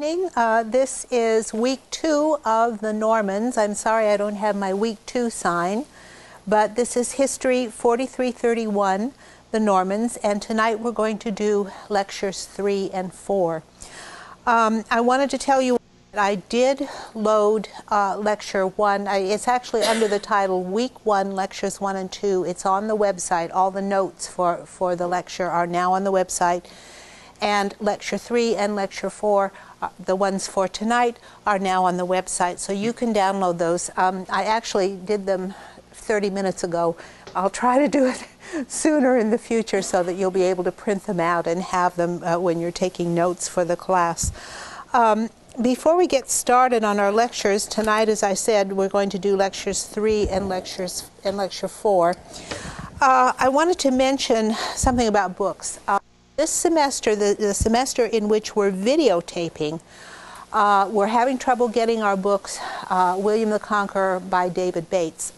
This is week 2 of the Normans. I'm sorry I don't have my week 2 sign, but this is History 4331, the Normans, and tonight we're going to do lectures 3 and 4. I wanted to tell you that I did load lecture 1. It's actually under the title Week 1, Lectures 1 and 2. It's on the website. All the notes for the lecture are now on the website. And lecture 3 and lecture 4, the ones for tonight, are now on the website, so you can download those. I actually did them 30 minutes ago. I'll try to do it sooner in the future so that you'll be able to print them out and have them when you're taking notes for the class. Before we get started on our lectures, tonight, as I said, we're going to do lectures 3 and lecture 4. I wanted to mention something about books. This semester, the semester in which we're videotaping, we're having trouble getting our books, William the Conqueror by David Bates.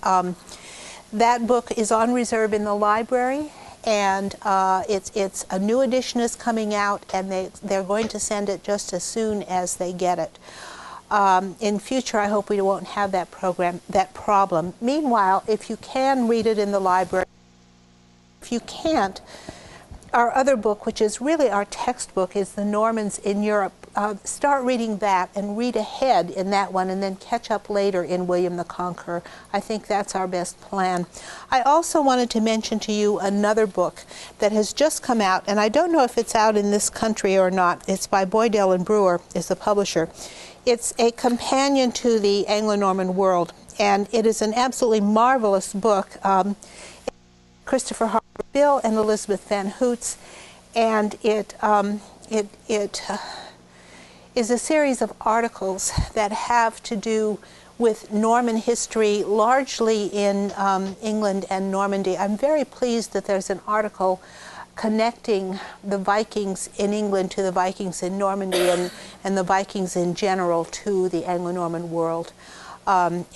That book is on reserve in the library, and it's a new edition is coming out, and they're going to send it just as soon as they get it. In future, I hope we won't have that problem. Meanwhile, if you can read it in the library, if you can't, our other book, which is really our textbook, is The Normans in Europe. Start reading that and read ahead in that one and then catch up later in William the Conqueror. I think that's our best plan. I also wanted to mention to you another book that has just come out, and I don't know if it's out in this country or not. It's by Boydell and Brewer, is the publisher. It's a companion to the Anglo-Norman World, and it is an absolutely marvelous book. Christopher Harper Bill and Elizabeth Van Hoots, and it is a series of articles that have to do with Norman history, largely in England and Normandy. I'm very pleased that there's an article connecting the Vikings in England to the Vikings in Normandy and the Vikings in general to the Anglo-Norman world.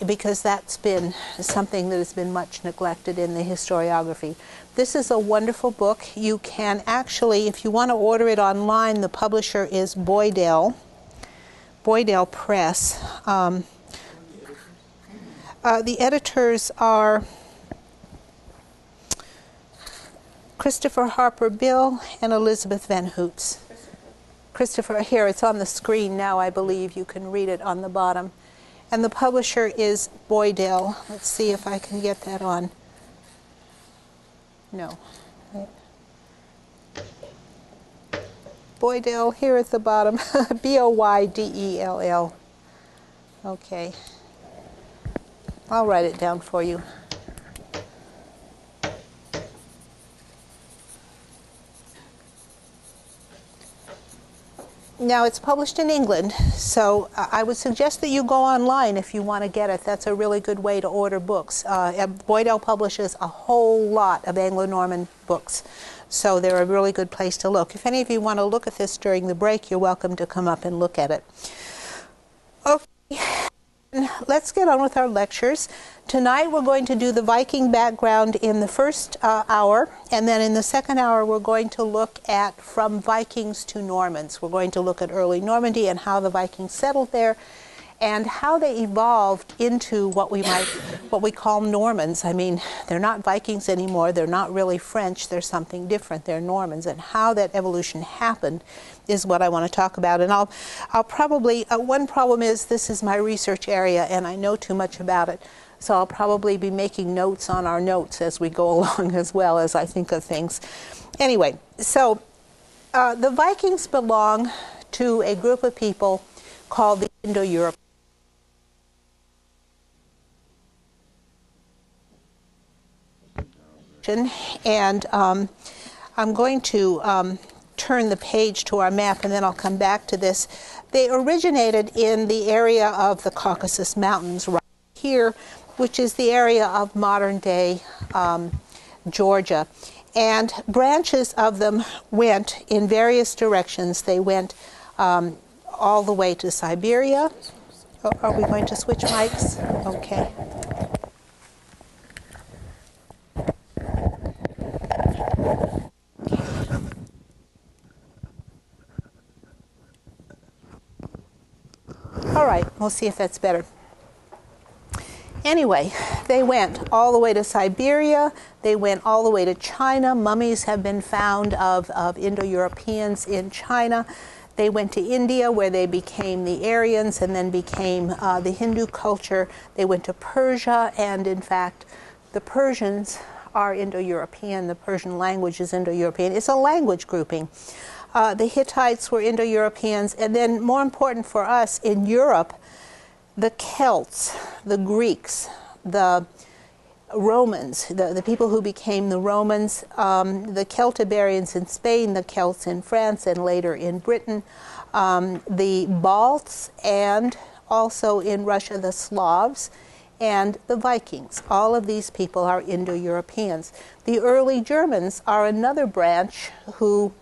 Because that's been something that has been much neglected in the historiography. This is a wonderful book. You can actually, if you want to order it online, the publisher is Boydell Press. The editors are Christopher Harper Bill and Elizabeth Van Hoots. Christopher, here, it's on the screen now, I believe. You can read it on the bottom. And the publisher is Boydell. Let's see if I can get that on. No. Boydell, here at the bottom. B-O-Y-D-E-L-L. Okay. I'll write it down for you. Now, it's published in England, so I would suggest that you go online if you want to get it. That's a really good way to order books. Boydell publishes a whole lot of Anglo-Norman books, so they're a really good place to look. If any of you want to look at this during the break, you're welcome to come up and look at it. Okay, let's get on with our lectures. Tonight we're going to do the Viking background in the first hour, and then in the second hour we're going to look at from Vikings to Normans. We're going to look at early Normandy and how the Vikings settled there and how they evolved into what we call Normans. I mean, they're not Vikings anymore, they're not really French, they're something different, they're Normans, and how that evolution happened is what I want to talk about. And I'll probably, one problem is this is my research area and I know too much about it. So I'll probably be making notes on our notes as we go along as well as I think of things. Anyway, so the Vikings belong to a group of people called the IndoEuropeans. And I'm going to turn the page to our map and then I'll come back to this. They originated in the area of the Caucasus Mountains right here, which is the area of modern-day Georgia. And branches of them went in various directions. They went all the way to Siberia. Oh, are we going to switch mics? Okay. All right, we'll see if that's better. Anyway, they went all the way to Siberia. They went all the way to China. Mummies have been found of Indo-Europeans in China. They went to India, where they became the Aryans and then became the Hindu culture. They went to Persia, and in fact, the Persians are Indo-European. The Persian language is Indo-European. It's a language grouping. The Hittites were Indo-Europeans, and then more important for us in Europe, the Celts, the Greeks, the Romans, the people who became the Romans, the Celtiberians in Spain, the Celts in France, and later in Britain, the Balts, and also in Russia, the Slavs, and the Vikings. All of these people are Indo-Europeans. The early Germans are another branch who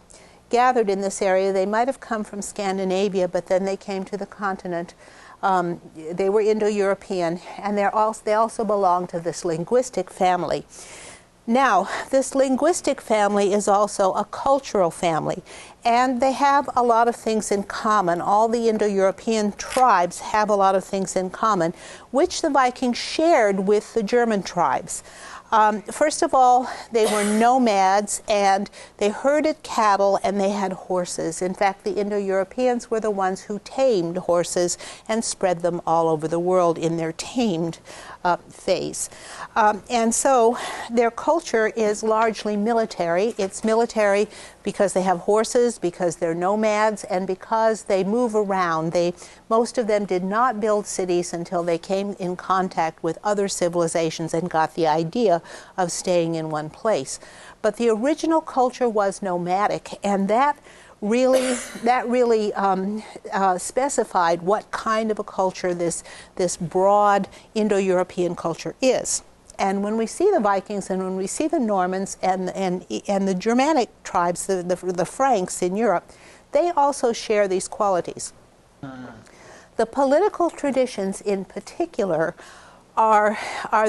gathered in this area. They might have come from Scandinavia, but then they came to the continent. They were Indo-European, and they also belong to this linguistic family. Now, this linguistic family is also a cultural family, and they have a lot of things in common. All the Indo-European tribes have a lot of things in common, which the Vikings shared with the German tribes. First of all, they were nomads, and they herded cattle, and they had horses. In fact, the Indo-Europeans were the ones who tamed horses and spread them all over the world in their tamed phase. And so their culture is largely military. It's military because they have horses, because they're nomads, and because they move around. Most of them did not build cities until they came in contact with other civilizations and got the idea of staying in one place. But the original culture was nomadic, and that really specified what kind of a culture this broad Indo-European culture is. And when we see the Vikings and when we see the Normans and the Germanic tribes, the Franks in Europe, they also share these qualities. The political traditions in particular are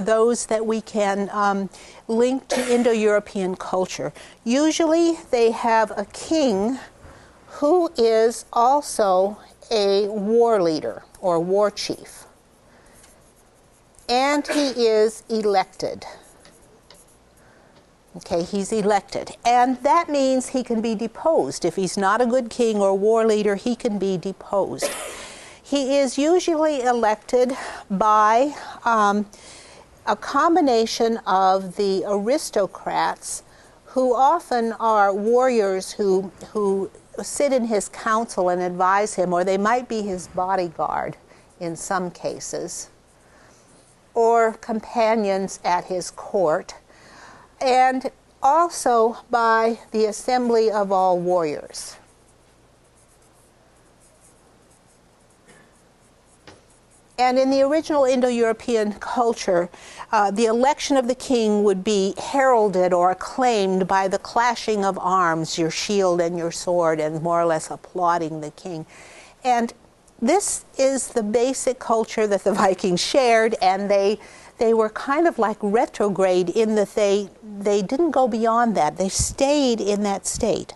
those that we can link to Indo-European culture. Usually they have a king who is also a war leader or war chief. And he is elected. Okay, he's elected. And that means he can be deposed. If he's not a good king or war leader, he can be deposed. He is usually elected by a combination of the aristocrats, who often are warriors who sit in his council and advise him, or they might be his bodyguard in some cases, or companions at his court, and also by the assembly of all warriors. And in the original Indo-European culture, the election of the king would be heralded or acclaimed by the clashing of arms, your shield and your sword, and more or less applauding the king. And this is the basic culture that the Vikings shared, and they were kind of like retrograde in that they didn't go beyond that. They stayed in that state,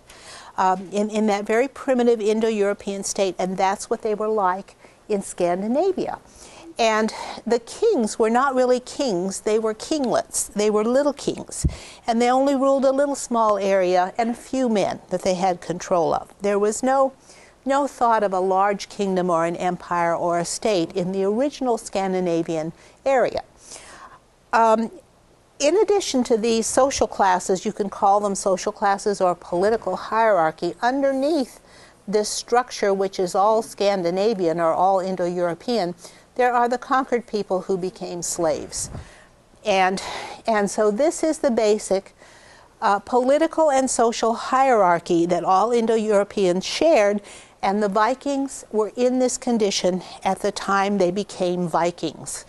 in that very primitive Indo-European state, and that's what they were like in Scandinavia. And the kings were not really kings, they were kinglets. They were little kings, and they only ruled a little small area and a few men that they had control of. There was no thought of a large kingdom or an empire or a state in the original Scandinavian area. In addition to these social classes, you can call them social classes or political hierarchy, underneath this structure, which is all Scandinavian or all Indo-European, there are the conquered people who became slaves. And so this is the basic political and social hierarchy that all Indo-Europeans shared, and the Vikings were in this condition at the time they became Vikings.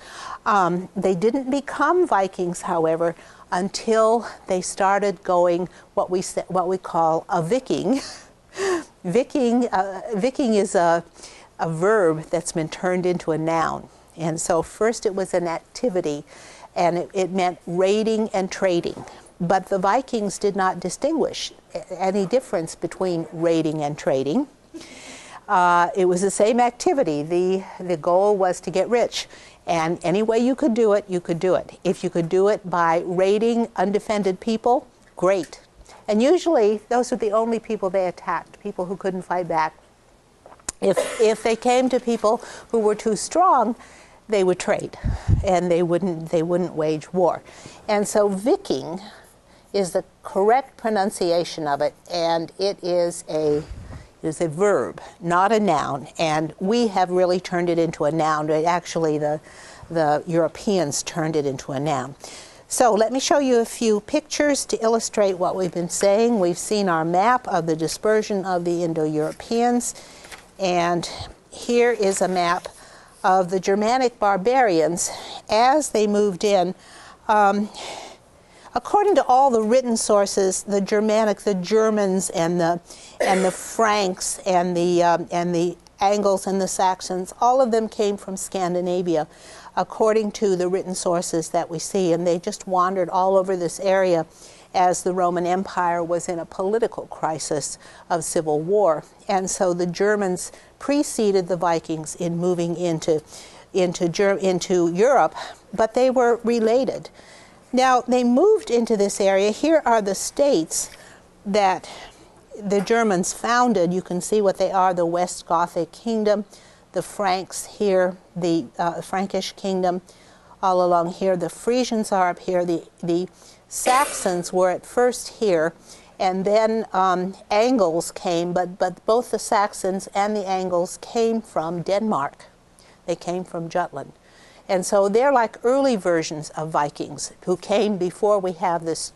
They didn't become Vikings, however, until they started going what we call a Viking. Viking is a verb that's been turned into a noun. And so first it was an activity, and it meant raiding and trading. But the Vikings did not distinguish any difference between raiding and trading. It was the same activity. The goal was to get rich. And any way you could do it, you could do it. If you could do it by raiding undefended people, great. And usually those were the only people they attacked, people who couldn't fight back. If they came to people who were too strong, they would trade, and they wouldn't wage war. And so Viking is the correct pronunciation of it, and it is a verb, not a noun. And we have really turned it into a noun. Actually, the Europeans turned it into a noun. So let me show you a few pictures to illustrate what we've been saying. We've seen our map of the dispersion of the Indo-Europeans, and here is a map of the Germanic barbarians as they moved in. According to all the written sources, the Germans and the Franks and the Angles and the Saxons, all of them came from Scandinavia, according to the written sources that we see, and they just wandered all over this area as the Roman Empire was in a political crisis of civil war. And so the Germans preceded the Vikings in moving into Europe, but they were related. Now, they moved into this area. Here are the states that the Germans founded. You can see what they are: the West Gothic Kingdom, the Franks here, the Frankish Kingdom, all along here. The Frisians are up here. The Saxons were at first here, and then Angles came, but both the Saxons and the Angles came from Denmark. They came from Jutland. And so they're like early versions of Vikings who came before we have this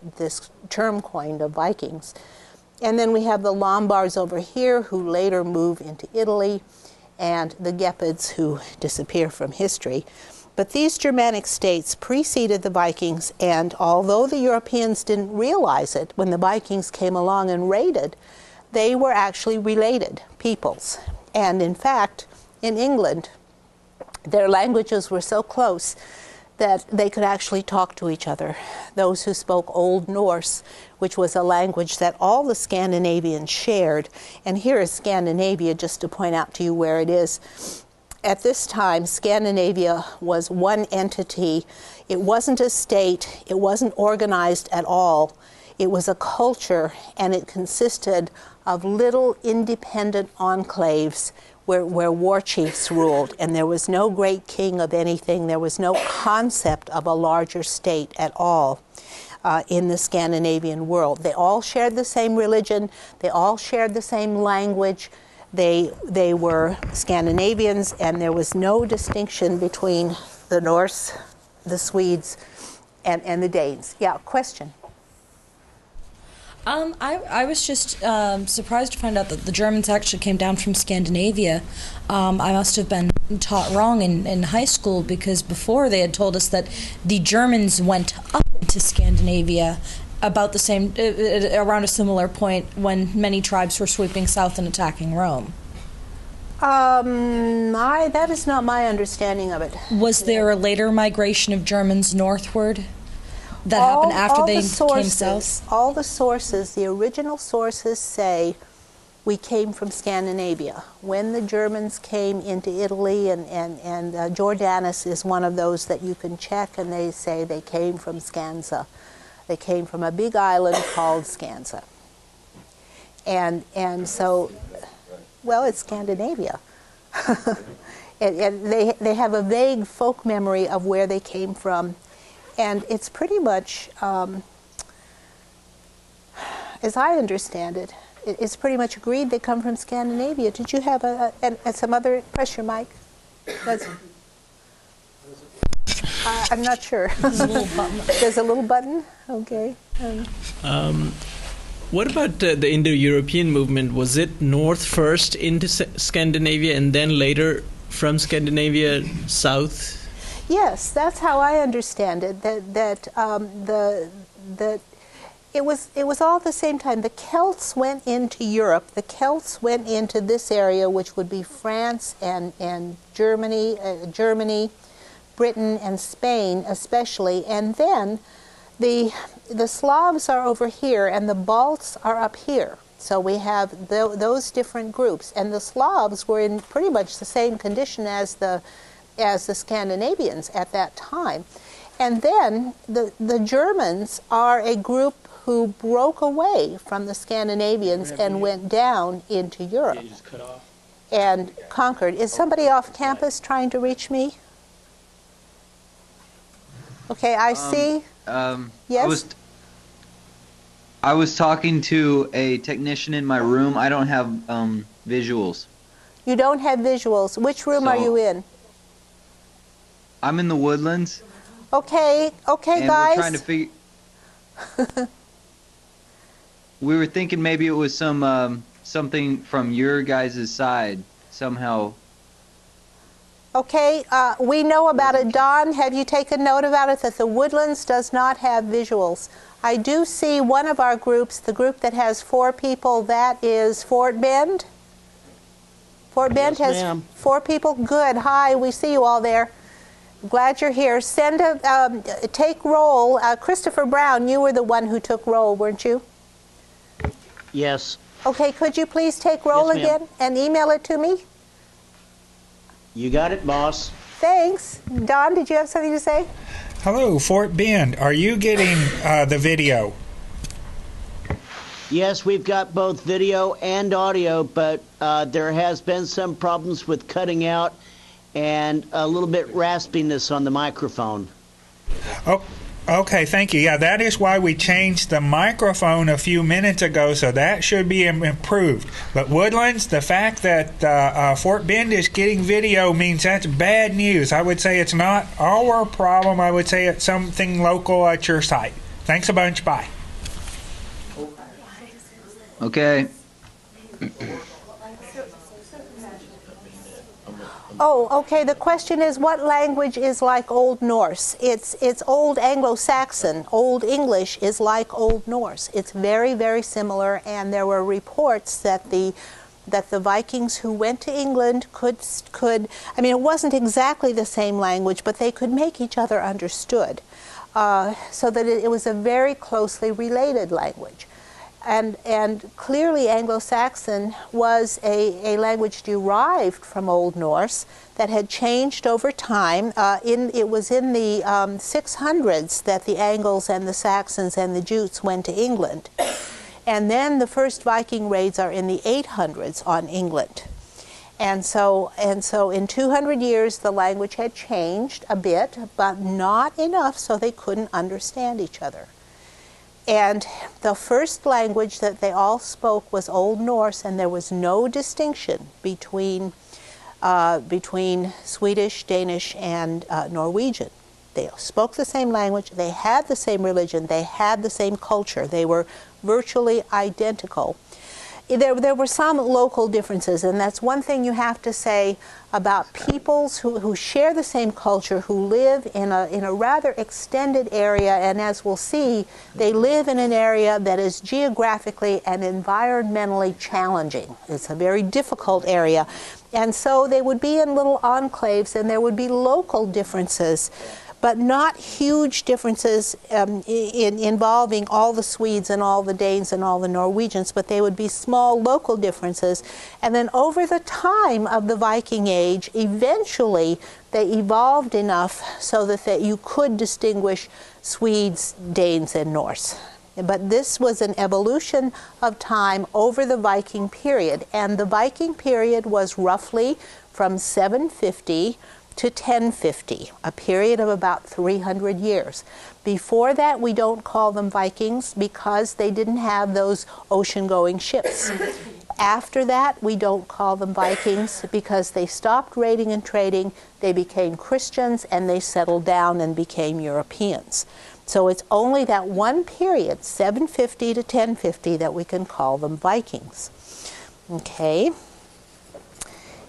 term coined of Vikings. And then we have the Lombards over here who later move into Italy, and the Gepids who disappear from history. But these Germanic states preceded the Vikings, and although the Europeans didn't realize it when the Vikings came along and raided, they were actually related peoples. And in fact, in England, their languages were so close that they could actually talk to each other. Those who spoke Old Norse, which was a language that all the Scandinavians shared. And here is Scandinavia, just to point out to you where it is. At this time, Scandinavia was one entity. It wasn't a state. It wasn't organized at all. It was a culture, and it consisted of little independent enclaves where war chiefs ruled, and there was no great king of anything. There was no concept of a larger state at all in the Scandinavian world. They all shared the same religion. They all shared the same language. They were Scandinavians, and there was no distinction between the Norse, the Swedes, and the Danes. Yeah, question? I was just surprised to find out that the Germans actually came down from Scandinavia. I must have been taught wrong in high school, because before they had told us that the Germans went up into Scandinavia about the same, around a similar point when many tribes were sweeping south and attacking Rome. That is not my understanding of it. Was there a later migration of Germans northward that happened after they came south? All the sources, the original sources say we came from Scandinavia. When the Germans came into Italy, and Jordanus is one of those that you can check, and they say they came from Scanza. They came from a big island called Scanza. And so, well, it's Scandinavia. and they have a vague folk memory of where they came from. And it's pretty much, as I understand it, it's pretty much agreed they come from Scandinavia. Did you have some other, press your mic? I'm not sure. There's a little button. There's a little button? Okay. What about the Indo-European movement? Was it north first into Scandinavia and then later from Scandinavia south? Yes, that's how I understand it. That it was all at the same time. The Celts went into Europe. The Celts went into this area, which would be France and Germany, Britain and Spain especially, and then the Slavs are over here and the Balts are up here. So we have those different groups, and the Slavs were in pretty much the same condition as the Scandinavians at that time. And then the Germans are a group who broke away from the Scandinavians and went down into Europe and conquered. Is somebody off campus trying to reach me? Okay, I see. Yes? I was talking to a technician in my room. I don't have visuals. You don't have visuals. Which room are you in? I'm in the Woodlands. Okay, and guys. We're trying to figure. We were thinking maybe it was something from your guys' side somehow. Okay, we know about it. Don, have you taken note about it, that the Woodlands does not have visuals? I do see one of our groups, the group that has 4 people, that is Fort Bend. Fort Bend has 4 people. Good. Hi, we see you all there. Glad you're here. Send take roll. Christopher Brown, you were the one who took roll, weren't you? Yes. Okay, could you please take roll again and email it to me? You got it, boss. Thanks. Don, did you have something to say? Hello, Fort Bend. Are you getting the video? Yes, we've got both video and audio, but there has been some problems with cutting out and a little bit raspiness on the microphone. Oh, okay, thank you. Yeah, that is why we changed the microphone a few minutes ago, so that should be improved. But Woodlands, the fact that Fort Bend is getting video means that's bad news. I would say it's not our problem. I would say it's something local at your site. Thanks a bunch. Bye. Okay. Oh, okay. The question is, what language is like Old Norse? It's Old Anglo-Saxon. Old English is like Old Norse. It's very, very similar, and there were reports that the Vikings who went to England could I mean, it wasn't exactly the same language, but they could make each other understood, so that it was a very closely related language. And clearly Anglo-Saxon was a language derived from Old Norse that had changed over time. It was in the 600s that the Angles and the Saxons and the Jutes went to England. And then the first Viking raids are in the 800s on England. And so in 200 years the language had changed a bit, but not enough so they couldn't understand each other. And the first language that they all spoke was Old Norse, and there was no distinction between Swedish, Danish, and Norwegian. They spoke the same language, they had the same religion, they had the same culture. They were virtually identical. There were some local differences, and that's one thing you have to say about peoples who share the same culture, who live in a rather extended area, and as we'll see, they live in an area that is geographically and environmentally challenging. It's a very difficult area, and so they would be in little enclaves, and there would be local differences, but not huge differences involving all the Swedes and all the Danes and all the Norwegians, but they would be small local differences. And then over the time of the Viking Age, eventually they evolved enough so that you could distinguish Swedes, Danes, and Norse. But this was an evolution of time over the Viking period, and the Viking period was roughly from 750 to 1050, a period of about 300 years. Before that, we don't call them Vikings because they didn't have those ocean-going ships. After that, we don't call them Vikings because they stopped raiding and trading, they became Christians, and they settled down and became Europeans. So it's only that one period, 750 to 1050, that we can call them Vikings. Okay.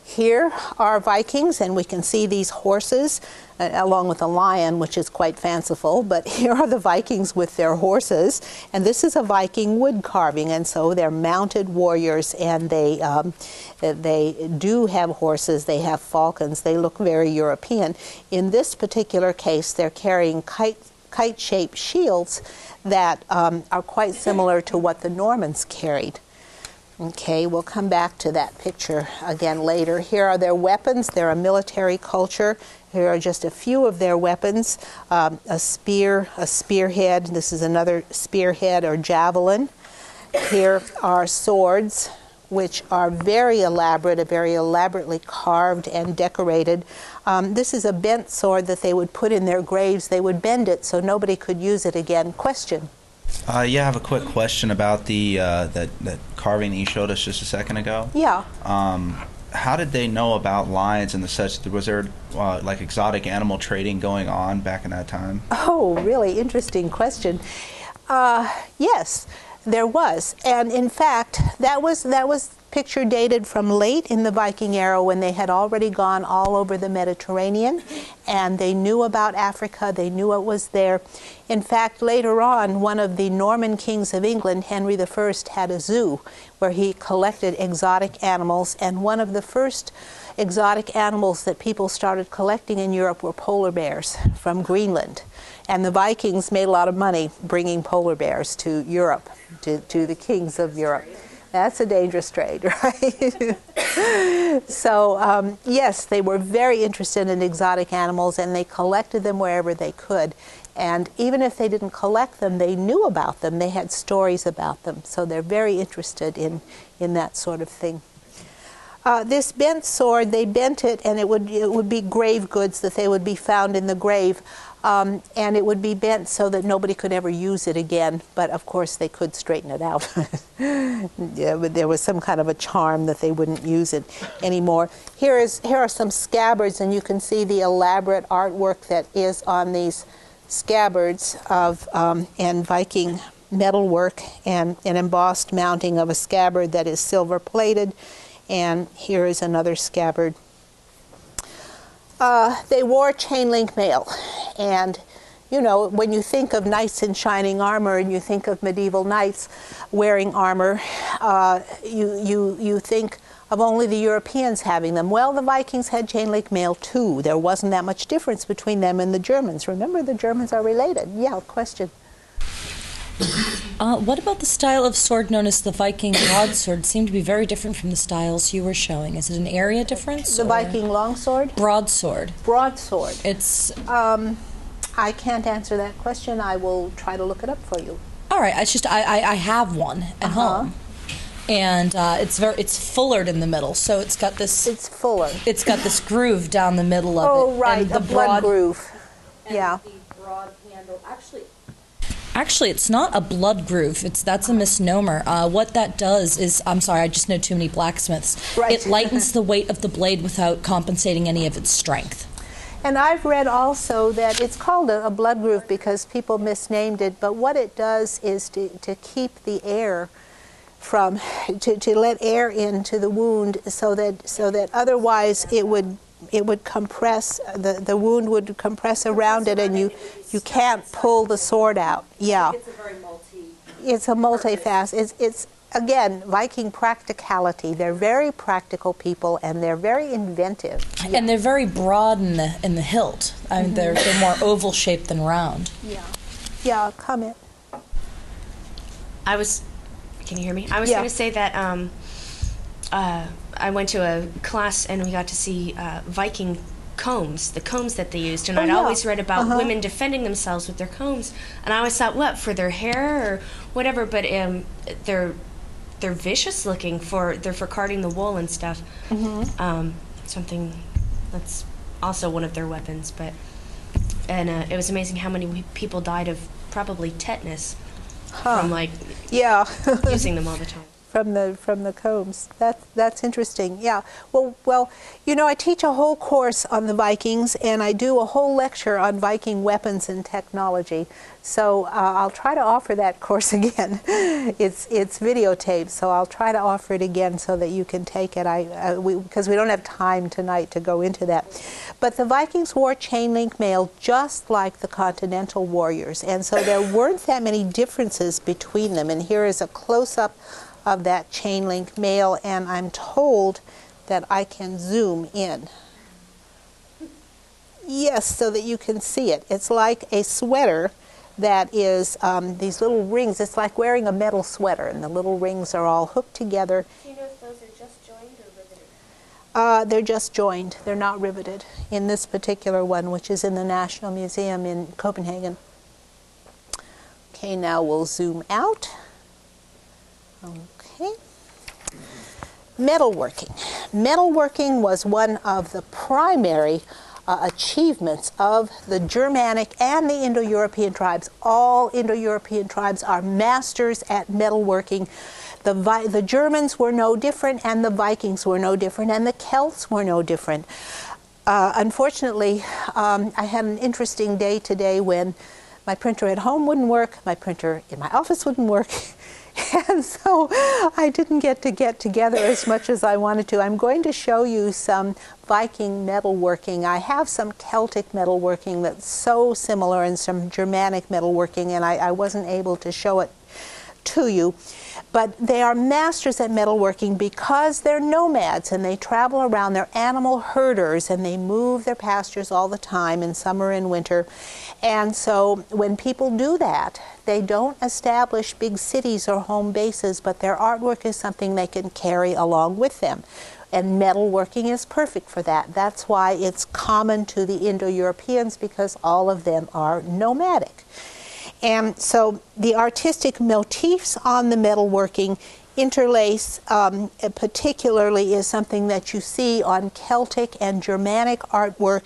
Here are Vikings, and we can see these horses along with a lion, which is quite fanciful, but here are the Vikings with their horses, and this is a Viking wood carving, and so they're mounted warriors, and they do have horses, they have falcons, they look very European. In this particular case, they're carrying kite-shaped shields that are quite similar to what the Normans carried. Okay, we'll come back to that picture again later. Here are their weapons. They're a military culture. Here are just a few of their weapons. A spear, a spearhead. This is another spearhead or javelin. Here are swords, which are very elaborate, very elaborately carved and decorated. This is a bent sword that they would put in their graves. They would bend it so nobody could use it again. Question? Yeah, I have a quick question about the that carving that you showed us just a second ago. Yeah. How did they know about lions and the such? Was there like exotic animal trading going on back in that time? Oh, really interesting question. Yes, there was, and in fact, that was picture dated from late in the Viking era when they had already gone all over the Mediterranean, and they knew about Africa. They knew it was there. In fact, later on, one of the Norman kings of England, Henry I, had a zoo where he collected exotic animals, and one of the first exotic animals that people started collecting in Europe were polar bears from Greenland. And the Vikings made a lot of money bringing polar bears to Europe, to the kings of Europe. That's a dangerous trade, right? So, yes, they were very interested in exotic animals, and they collected them wherever they could. And even if they didn't collect them, they knew about them. They had stories about them. So they're very interested in that sort of thing. This bent sword, they bent it, and it would be grave goods that they would be found in the grave. And it would be bent so that nobody could ever use it again. But of course, they could straighten it out. Yeah, but there was some kind of a charm that they wouldn't use it anymore. Here are some scabbards, and you can see the elaborate artwork that is on these scabbards of and Viking metalwork, and an embossed mounting of a scabbard that is silver plated. And here is another scabbard. They wore chainlinkmail, and you know, when you think of knights in shining armor and you think of medieval knights wearing armor, you think of only the Europeans having them. Well, the Vikings had chainlinkmail too. There wasn't that much difference between them and the Germans. Remember, the Germans are related. Yeah, question. What about the style of sword known as the Viking broadsword? It seemed to be very different from the styles you were showing. Is it an area difference? The Viking longsword? Broadsword. Broadsword. It's... I can't answer that question. I will try to look it up for you. All right. It's just I have one at home, and it's fullered in the middle, so it's got this. It's fuller. It's got this groove down the middle of it. Oh, right, and the blood groove. Yeah. The broad handle. Actually, it's not a blood groove. That's a misnomer. What that does is, I'm sorry, I just know too many blacksmiths. Right. It lightens the weight of the blade without compensating any of its strength. And I've read also that it's called a blood groove because people misnamed it, but what it does is to keep the air from, to let air into the wound so that otherwise it would compress, the wound would compress around it, and you can't pull the sword out. Yeah. It's a multifaceted. It's again, Viking practicality. They're very practical people, and they're very inventive. Yeah. And they're very broad in the hilt. I mean, they're more oval shaped than round. Yeah. Yeah. Comment. Can you hear me? I was going to say that I went to a class and we got to see Viking combs, the combs that they used, and I'd always read about women defending themselves with their combs, and I always thought, what, for their hair or whatever? But they're vicious looking. They're for carding the wool and stuff. Something that's also one of their weapons. And it was amazing how many people died of probably tetanus from using them all the time. From the combs. That's interesting. Yeah. Well, you know, I teach a whole course on the Vikings, and I do a whole lecture on Viking weapons and technology. So I'll try to offer that course again. It's videotaped, so I'll try to offer it again so that you can take it. Because we don't have time tonight to go into that. But the Vikings wore chainlinkmail just like the continental warriors, and so there weren't that many differences between them. And here is a close-up of that chainlinkmail, and I'm told that I can zoom in. Yes, so that you can see it. It's like a sweater that is these little rings. It's like wearing a metal sweater, and the little rings are all hooked together. Do you know if those are just joined or riveted? They're just joined. They're not riveted in this particular one, which is in the National Museum in Copenhagen. Okay, now we'll zoom out. Okay. Metalworking. Metalworking was one of the primary achievements of the Germanic and the Indo-European tribes. All Indo-European tribes are masters at metalworking. The Germans were no different, and the Vikings were no different, and the Celts were no different. Unfortunately, I had an interesting day today when my printer at home wouldn't work, my printer in my office wouldn't work, and so I didn't get together as much as I wanted to. I'm going to show you some Viking metalworking. I have some Celtic metalworking that's so similar, and some Germanic metalworking, and I wasn't able to show it to you. But they are masters at metalworking because they're nomads and they travel around. They're animal herders and they move their pastures all the time in summer and winter. And so when people do that, they don't establish big cities or home bases, but their artwork is something they can carry along with them. And metalworking is perfect for that. That's why it's common to the Indo-Europeans, because all of them are nomadic. And so the artistic motifs on the metalworking interlace, particularly is something that you see on Celtic and Germanic artwork,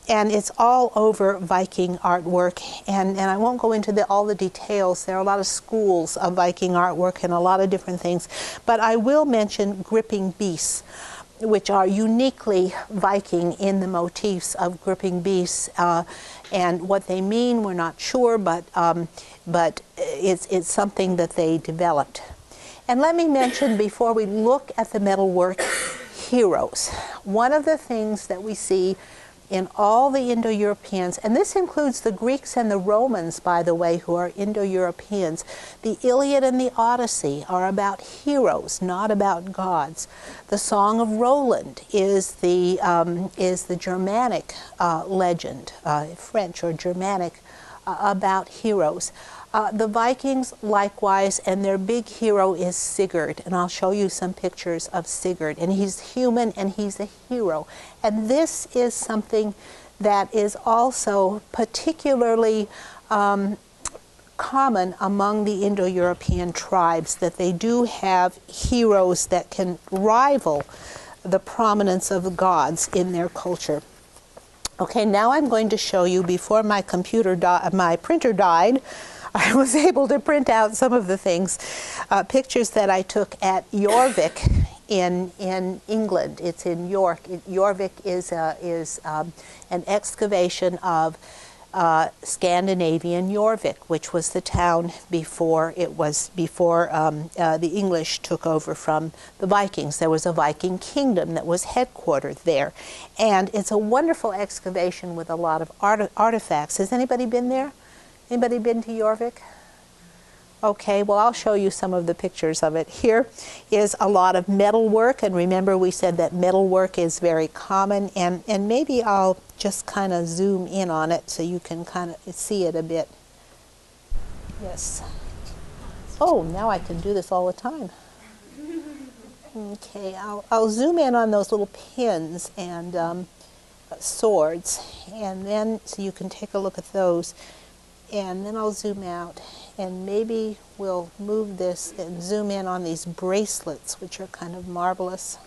and it's all over Viking artwork. And I won't go into all the details. There are a lot of schools of Viking artwork and a lot of different things. But I will mention gripping beasts, which are uniquely Viking in the motifs of gripping beasts. And what they mean, we're not sure, but it's something that they developed. And let me mention, before we look at the metalwork, heroes. One of the things that we see in all the Indo-Europeans, and this includes the Greeks and the Romans, by the way, who are Indo-Europeans. The Iliad and the Odyssey are about heroes, not about gods. The Song of Roland is the Germanic legend, French or Germanic, about heroes. The Vikings, likewise, and their big hero is Sigurd, and I'll show you some pictures of Sigurd. And he's human, and he's a hero. And this is something that is also particularly common among the Indo-European tribes, that they do have heroes that can rival the prominence of the gods in their culture. Okay, now I'm going to show you, before my printer died, I was able to print out some of the things, pictures that I took at Jorvik in England. It's in York. Jorvik is an excavation of Scandinavian Jorvik, which was the town before the English took over from the Vikings. There was a Viking kingdom that was headquartered there, and it's a wonderful excavation with a lot of artifacts. Has anybody been there? Anybody been to Jorvik? Okay, well, I'll show you some of the pictures of it. Here is a lot of metal work, and remember we said that metal work is very common, and maybe I'll just kind of zoom in on it so you can kind of see it a bit. Yes. Oh, now I can do this all the time. Okay, I'll zoom in on those little pins and swords, and then so you can take a look at those. And then I'll zoom out, and maybe we'll move this and zoom in on these bracelets, which are kind of marvelous.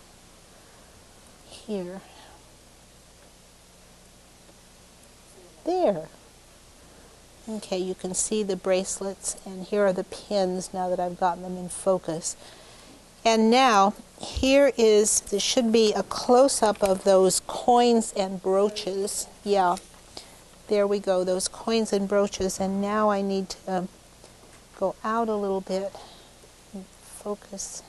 Here. There. Okay, you can see the bracelets, and here are the pins now that I've gotten them in focus. And now, there should be a close-up of those coins and brooches. Yeah. There we go, those coins and brooches, and now I need to go out a little bit and focus.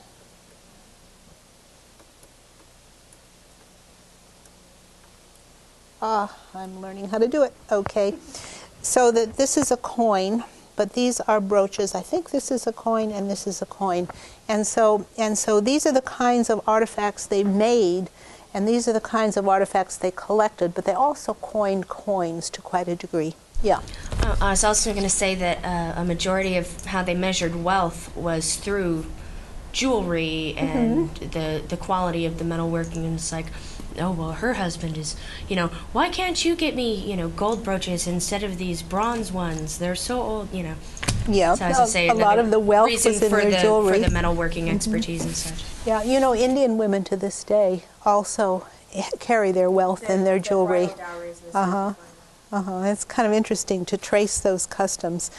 I'm learning how to do it. Okay, so this is a coin, but these are brooches. I think this is a coin and this is a coin. And so these are the kinds of artifacts they made, and these are the kinds of artifacts they collected, but they also coined coins to quite a degree. Yeah. Oh, I was also going to say that a majority of how they measured wealth was through jewelry and the quality of the metalworking. And it's like, oh, well, her husband is, why can't you get me, gold brooches instead of these bronze ones? They're so old, Yeah, So I was going to say a lot of the wealth reason was in for their jewelry. For the metalworking expertise and such. Yeah, Indian women to this day also carry their wealth in their jewelry. It's kind of interesting to trace those customs.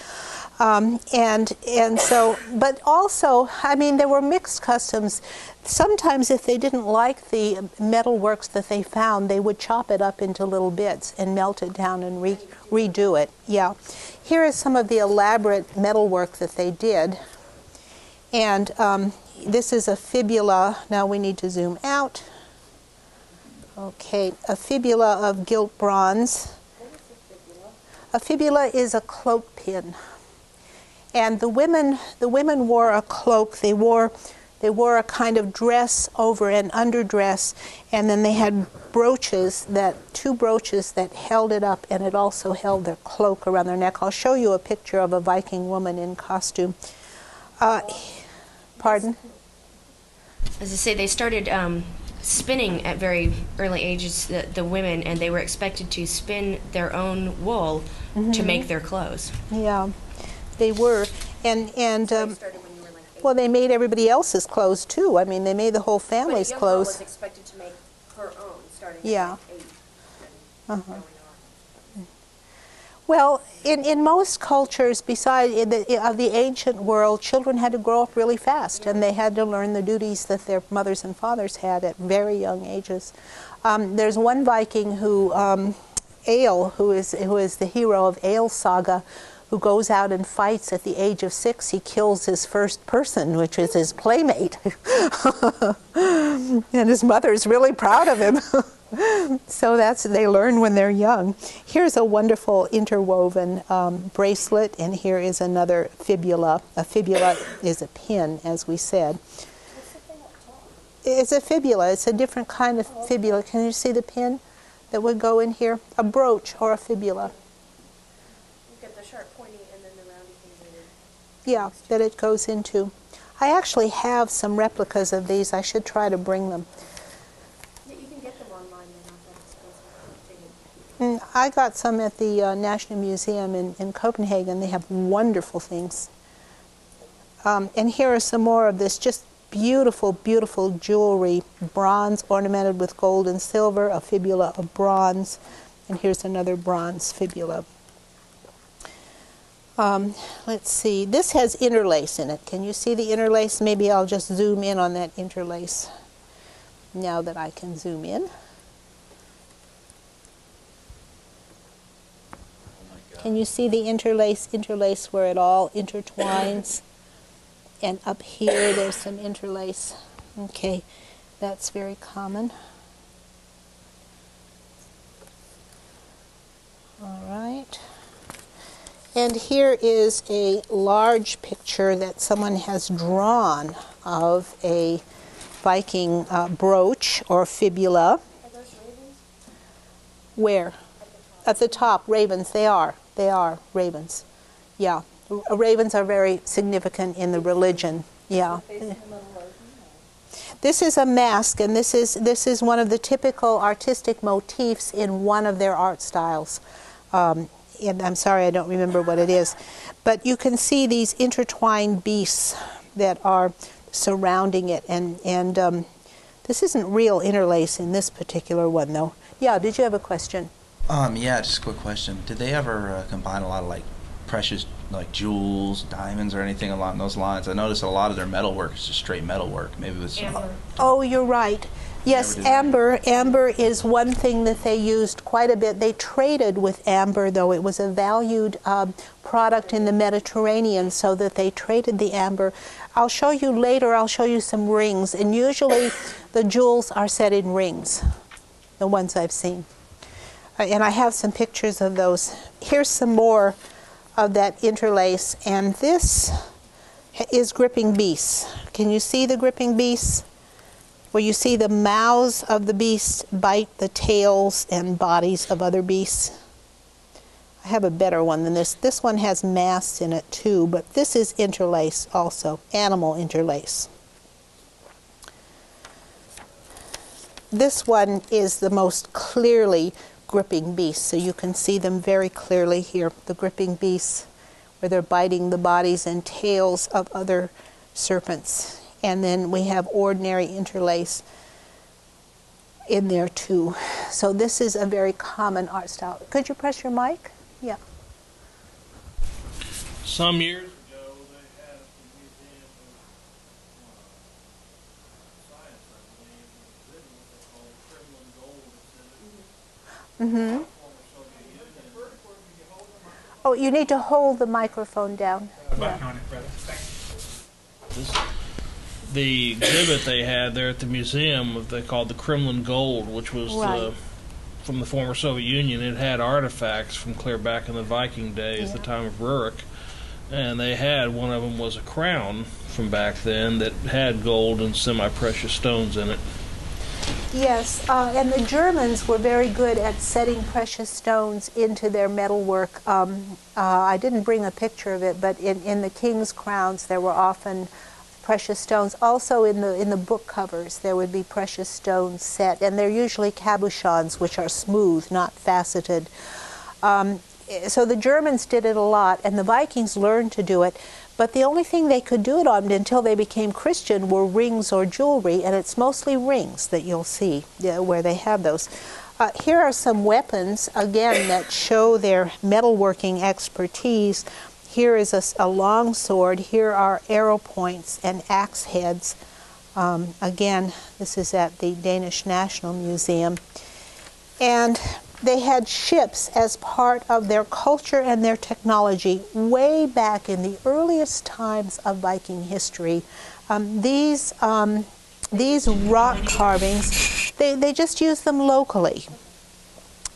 And so, but also, there were mixed customs. Sometimes if they didn't like the metalworks that they found, they would chop it up into little bits and melt it down and redo it. Yeah. Here is some of the elaborate metalwork that they did. And this is a fibula. Now we need to zoom out. Okay, a fibula of gilt bronze. A fibula is a cloak pin. And the women wore a cloak. They wore a kind of dress over an underdress, and then they had two brooches that held it up, and it also held their cloak around their neck. I'll show you a picture of a Viking woman in costume. Pardon? As I say, they started spinning at very early ages, the women, and they were expected to spin their own wool to make their clothes. Yeah, they were. And well, they made everybody else's clothes too. They made the whole family's clothes. Was expected to make her own starting at age 8. Well, in most cultures, beside of the ancient world, children had to grow up really fast, and they had to learn the duties that their mothers and fathers had at very young ages. There's one Viking who is the hero of Egil's saga, who goes out and fights at the age of 6. He kills his first person, which is his playmate. And his mother's really proud of him. So they learn when they're young. Here's a wonderful interwoven bracelet, and here is another fibula. A fibula is a pin, as we said. It's a fibula. It's a different kind of fibula. Can you see the pin that would go in here? A brooch or a fibula. Yeah, that it goes into. I actually have some replicas of these. I should try to bring them. You can get them online. I got some at the National Museum in Copenhagen. They have wonderful things. And here are some more of this just beautiful, beautiful jewelry. Bronze ornamented with gold and silver, a fibula of bronze. And here's another bronze fibula. Let's see, this has interlace in it. Can you see the interlace? Maybe I'll just zoom in on that interlace now that I can zoom in. Can you see the interlace where it all intertwines? And up here there's some interlace. Okay, that's very common. All right. And here is a large picture that someone has drawn of a Viking brooch or fibula. Are those ravens? Where? At the top, ravens. They are ravens. Yeah, ravens are very significant in the religion. Yeah. This is a mask, and this is one of the typical artistic motifs in one of their art styles. And I'm sorry, I don't remember what it is. But you can see these intertwined beasts that are surrounding it. And this isn't real interlace in this particular one, though. Yeah, did you have a question? Yeah, just a quick question. Did they ever combine a lot of, precious, jewels, diamonds, or anything along those lines? I noticed a lot of their metalwork is just straight metalwork. Maybe it was... Oh, you're right. Yes, amber. Amber is one thing that they used quite a bit. They traded with amber, though. It was a valued product in the Mediterranean, so that they traded the amber. I'll show you later, I'll show you some rings. And usually the jewels are set in rings, the ones I've seen. And I have some pictures of those. Here's some more of that interlace. And this is gripping beasts. Can you see the gripping beasts? Where you see the mouths of the beasts bite the tails and bodies of other beasts. I have a better one than this. This one has masts in it too, but this is interlace also, animal interlace. This one is the most clearly gripping beasts, so you can see them very clearly here, the gripping beasts, where they're biting the bodies and tails of other serpents. And then we have ordinary interlace in there too. So this is a very common art style. Could you press your mic? Yeah. Some years ago, they had at the Museum of Science, I believe, an exhibit called Kremlin Gold exhibit. Oh, you need to hold the microphone down. The exhibit they had there at the museum, they called the Kremlin Gold, which was from the former Soviet Union. It had artifacts from clear back in the Viking days, the time of Rurik. And they had, one of them was a crown from back then that had gold and semi-precious stones in it. Yes, and the Germans were very good at setting precious stones into their metalwork. I didn't bring a picture of it, but in the king's crowns there were often precious stones. Also in the book covers there would be precious stones set, and they're usually cabochons, which are smooth, not faceted. So the Germans did it a lot, and the Vikings learned to do it. But the only thing they could do it on until they became Christian were rings or jewelry, and it's mostly rings that you'll see where they have those. Here are some weapons, again, that show their metalworking expertise. Here is a long sword. Here are arrow points and axe heads. Again, this is at the Danish National Museum. And they had ships as part of their culture and their technology way back in the earliest times of Viking history. These rock carvings, they just use them locally.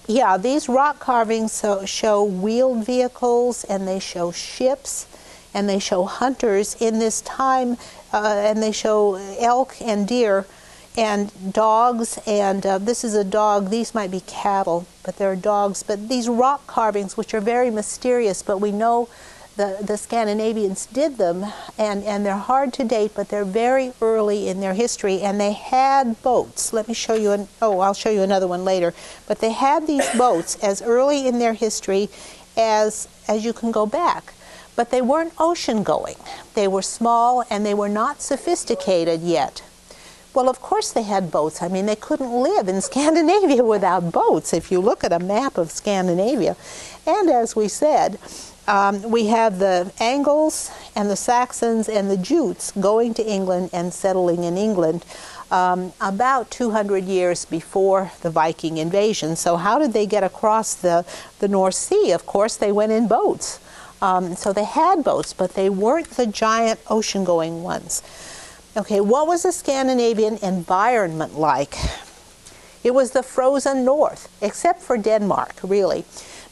Yeah, these rock carvings show wheeled vehicles, and they show ships, and they show hunters in this time, and they show elk and deer and dogs, and this is a dog. These might be cattle, but they're dogs. But these rock carvings, which are very mysterious, but we know the Scandinavians did them, and they're hard to date, but they're very early in their history, and they had boats. Let me show you, I'll show you another one later. But they had these boats as early in their history as you can go back. But they weren't ocean going. They were small, and they were not sophisticated yet. Well, of course they had boats. I mean, they couldn't live in Scandinavia without boats, if you look at a map of Scandinavia. And as we said, we have the Angles and the Saxons and the Jutes going to England and settling in England about 200 years before the Viking invasion. So how did they get across the North Sea? Of course, they went in boats. So they had boats, but they weren't the giant ocean-going ones. Okay, what was the Scandinavian environment like? It was the frozen north, except for Denmark, really.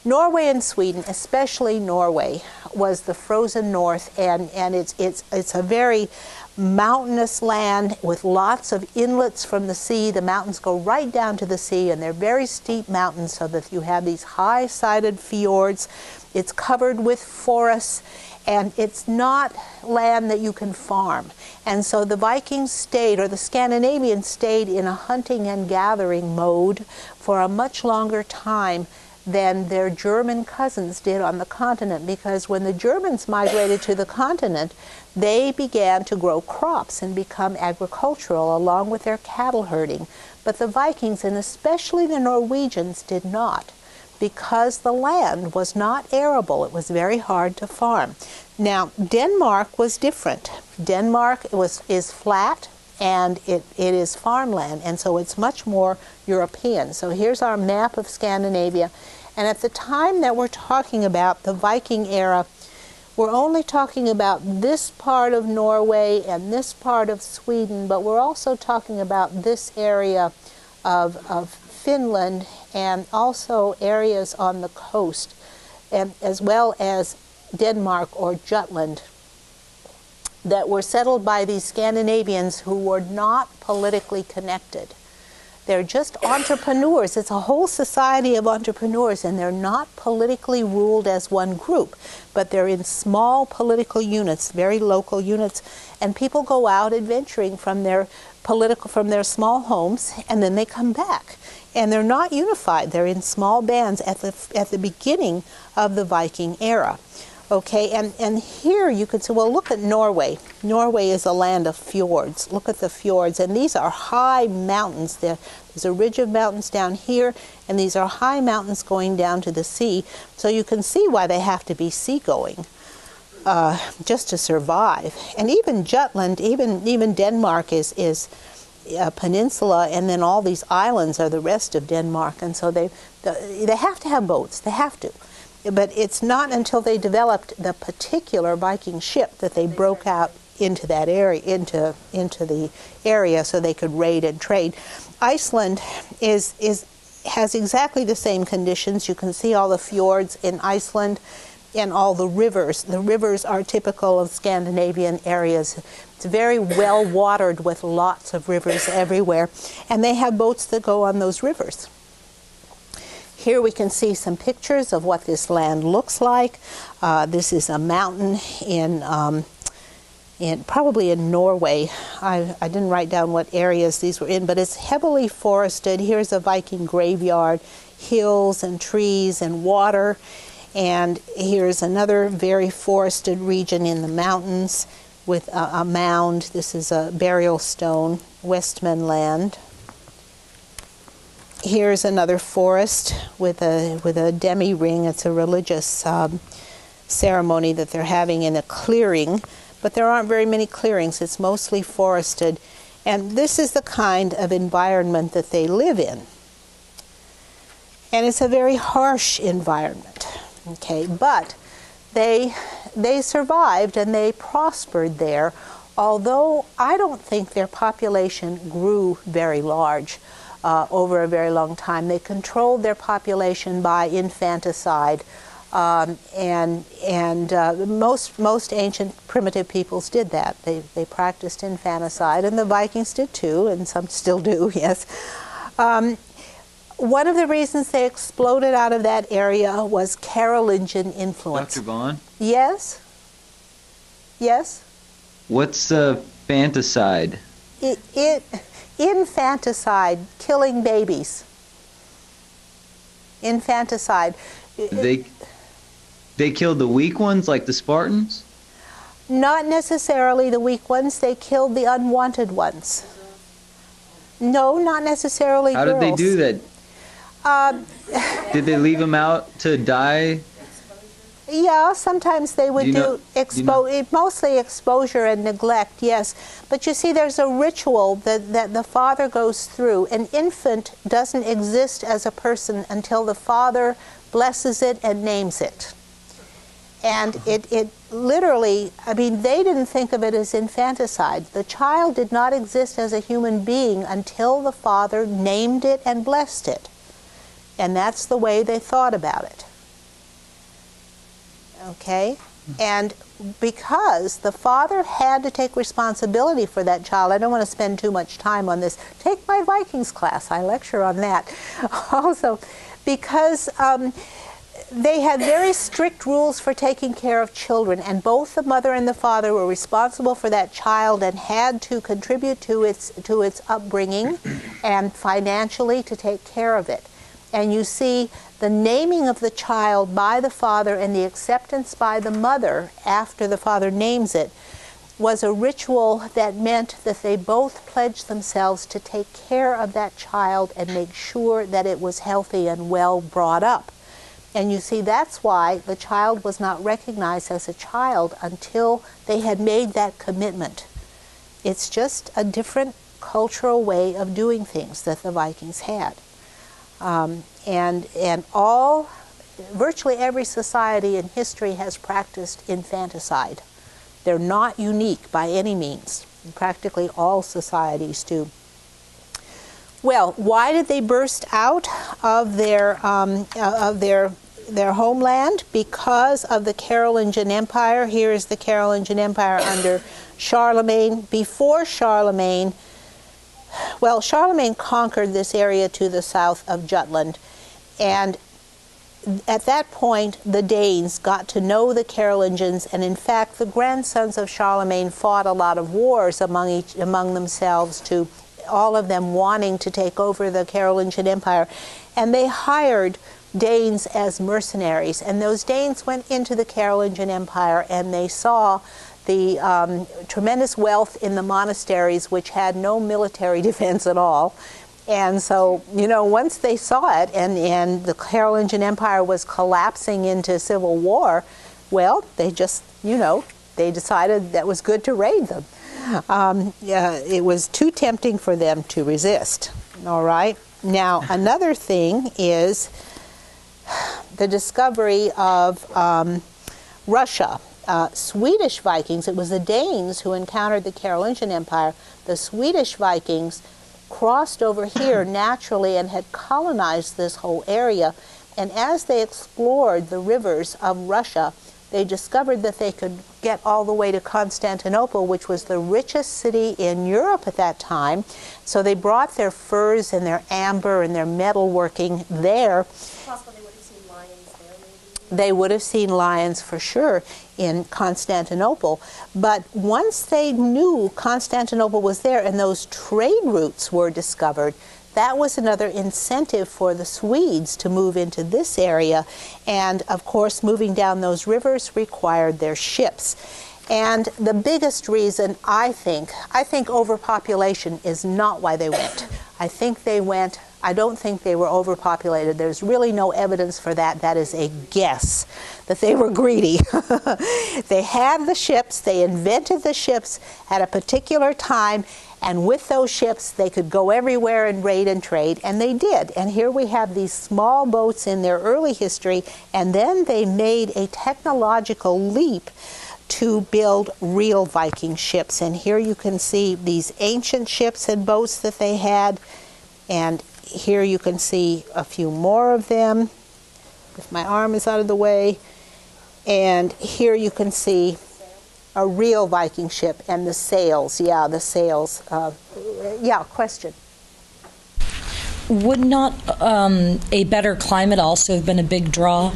Norway and Sweden, especially Norway, was the frozen north, and it's a very mountainous land with lots of inlets from the sea. The mountains go right down to the sea, and they're very steep mountains, so that you have these high-sided fjords. It's covered with forests, and it's not land that you can farm. And so the Vikings stayed, or the Scandinavians stayed, in a hunting and gathering mode for a much longer time than their German cousins did on the continent, because when the Germans migrated to the continent, they began to grow crops and become agricultural along with their cattle herding. But the Vikings, and especially the Norwegians, did not, because the land was not arable. It was very hard to farm. Now, Denmark was different. Denmark is flat, and it is farmland, and so it's much more European. So here's our map of Scandinavia. And at the time that we're talking about, the Viking era, we're only talking about this part of Norway and this part of Sweden, but we're also talking about this area of Finland, and also areas on the coast, and as well as Denmark or Jutland, that were settled by these Scandinavians who were not politically connected. They're just entrepreneurs. It's a whole society of entrepreneurs, and they're not politically ruled as one group, but they're in small political units, very local units, and people go out adventuring from their small homes, and then they come back. And they're not unified. They're in small bands at the beginning of the Viking era. Okay, and here you could say, well, look at Norway. Norway is a land of fjords. Look at the fjords, and these are high mountains. There's a ridge of mountains down here, and these are high mountains going down to the sea. So you can see why they have to be seagoing just to survive. And even Jutland, even Denmark is a peninsula, and then all these islands are the rest of Denmark. And so they have to have boats. They have to. But it's not until they developed the particular Viking ship that they broke out into that area, into the area, so they could raid and trade. Iceland has exactly the same conditions. You can see all the fjords in Iceland and all the rivers. The rivers are typical of Scandinavian areas. It's very well watered with lots of rivers everywhere, and they have boats that go on those rivers. Here we can see some pictures of what this land looks like. This is a mountain probably in Norway. I didn't write down what areas these were in, but it's heavily forested. Here's a Viking graveyard, hills and trees and water. And here's another very forested region in the mountains with a mound. This is a burial stone, Westmanland. Here's another forest with a demi-ring. It's a religious ceremony that they're having in a clearing, but there aren't very many clearings. It's mostly forested, and this is the kind of environment that they live in. And it's a very harsh environment, okay? But they survived and they prospered there, although I don't think their population grew very large. Over a very long time. They controlled their population by infanticide, and most ancient primitive peoples did that. They practiced infanticide, and the Vikings did too, and some still do, yes. One of the reasons they exploded out of that area was Carlingian influence. Dr. Vaughn? Yes? Yes? What's fanticide? Infanticide, killing babies. Infanticide. They killed the weak ones like the Spartans? Not necessarily the weak ones. They killed the unwanted ones. No, not necessarily How girls. did they do that? Did they leave them out to die? Yeah, sometimes they would mostly exposure and neglect, yes. But you see, there's a ritual that the father goes through. An infant doesn't exist as a person until the father blesses it and names it. And it literally, I mean, they didn't think of it as infanticide. The child did not exist as a human being until the father named it and blessed it. And that's the way they thought about it. Okay? And because the father had to take responsibility for that child, I don't want to spend too much time on this. Take my Vikings class. I lecture on that. Also, because they had very strict rules for taking care of children, and both the mother and the father were responsible for that child and had to contribute to its upbringing and financially to take care of it. And you see, the naming of the child by the father and the acceptance by the mother after the father names it was a ritual that meant that they both pledged themselves to take care of that child and make sure that it was healthy and well brought up. And you see, that's why the child was not recognized as a child until they had made that commitment. It's just a different cultural way of doing things that the Vikings had. And virtually every society in history has practiced infanticide. They're not unique by any means. Practically all societies do. Well, why did they burst out of their homeland? Because of the Carlingian Empire. Here is the Carlingian Empire under Charlemagne. Before Charlemagne, Well, Charlemagne conquered this area to the south of Jutland, and at that point the Danes got to know the Carlingians, and in fact the grandsons of Charlemagne fought a lot of wars among themselves, to all of them wanting to take over the Carlingian Empire, and they hired Danes as mercenaries, and those Danes went into the Carlingian Empire and they saw the tremendous wealth in the monasteries, which had no military defense at all. And so, you know, once they saw it and the Carlingian Empire was collapsing into civil war, well, they just, you know, they decided that was good to raid them. It was too tempting for them to resist. All right. Now, another thing is the discovery of Russia. Swedish Vikings, it was the Danes who encountered the Carlingian Empire. The Swedish Vikings crossed over here naturally and had colonized this whole area. And as they explored the rivers of Russia, they discovered that they could get all the way to Constantinople, which was the richest city in Europe at that time. So they brought their furs and their amber and their metalworking there. Possibly they would have seen lions there, maybe. They would have seen lions for sure in Constantinople. But once they knew Constantinople was there and those trade routes were discovered, that was another incentive for the Swedes to move into this area. And of course, moving down those rivers required their ships. And the biggest reason, I think overpopulation is not why they went. I don't think they were overpopulated. There's really no evidence for that. That is a guess that they were greedy. They had the ships, they invented the ships at a particular time, and with those ships they could go everywhere and raid and trade, and they did. And here we have these small boats in their early history, and then they made a technological leap to build real Viking ships. And here you can see these ancient ships and boats that they had, and here you can see a few more of them, if my arm is out of the way. And here you can see a real Viking ship and the sails. Yeah, the sails. Yeah, question. Would not a better climate also have been a big draw?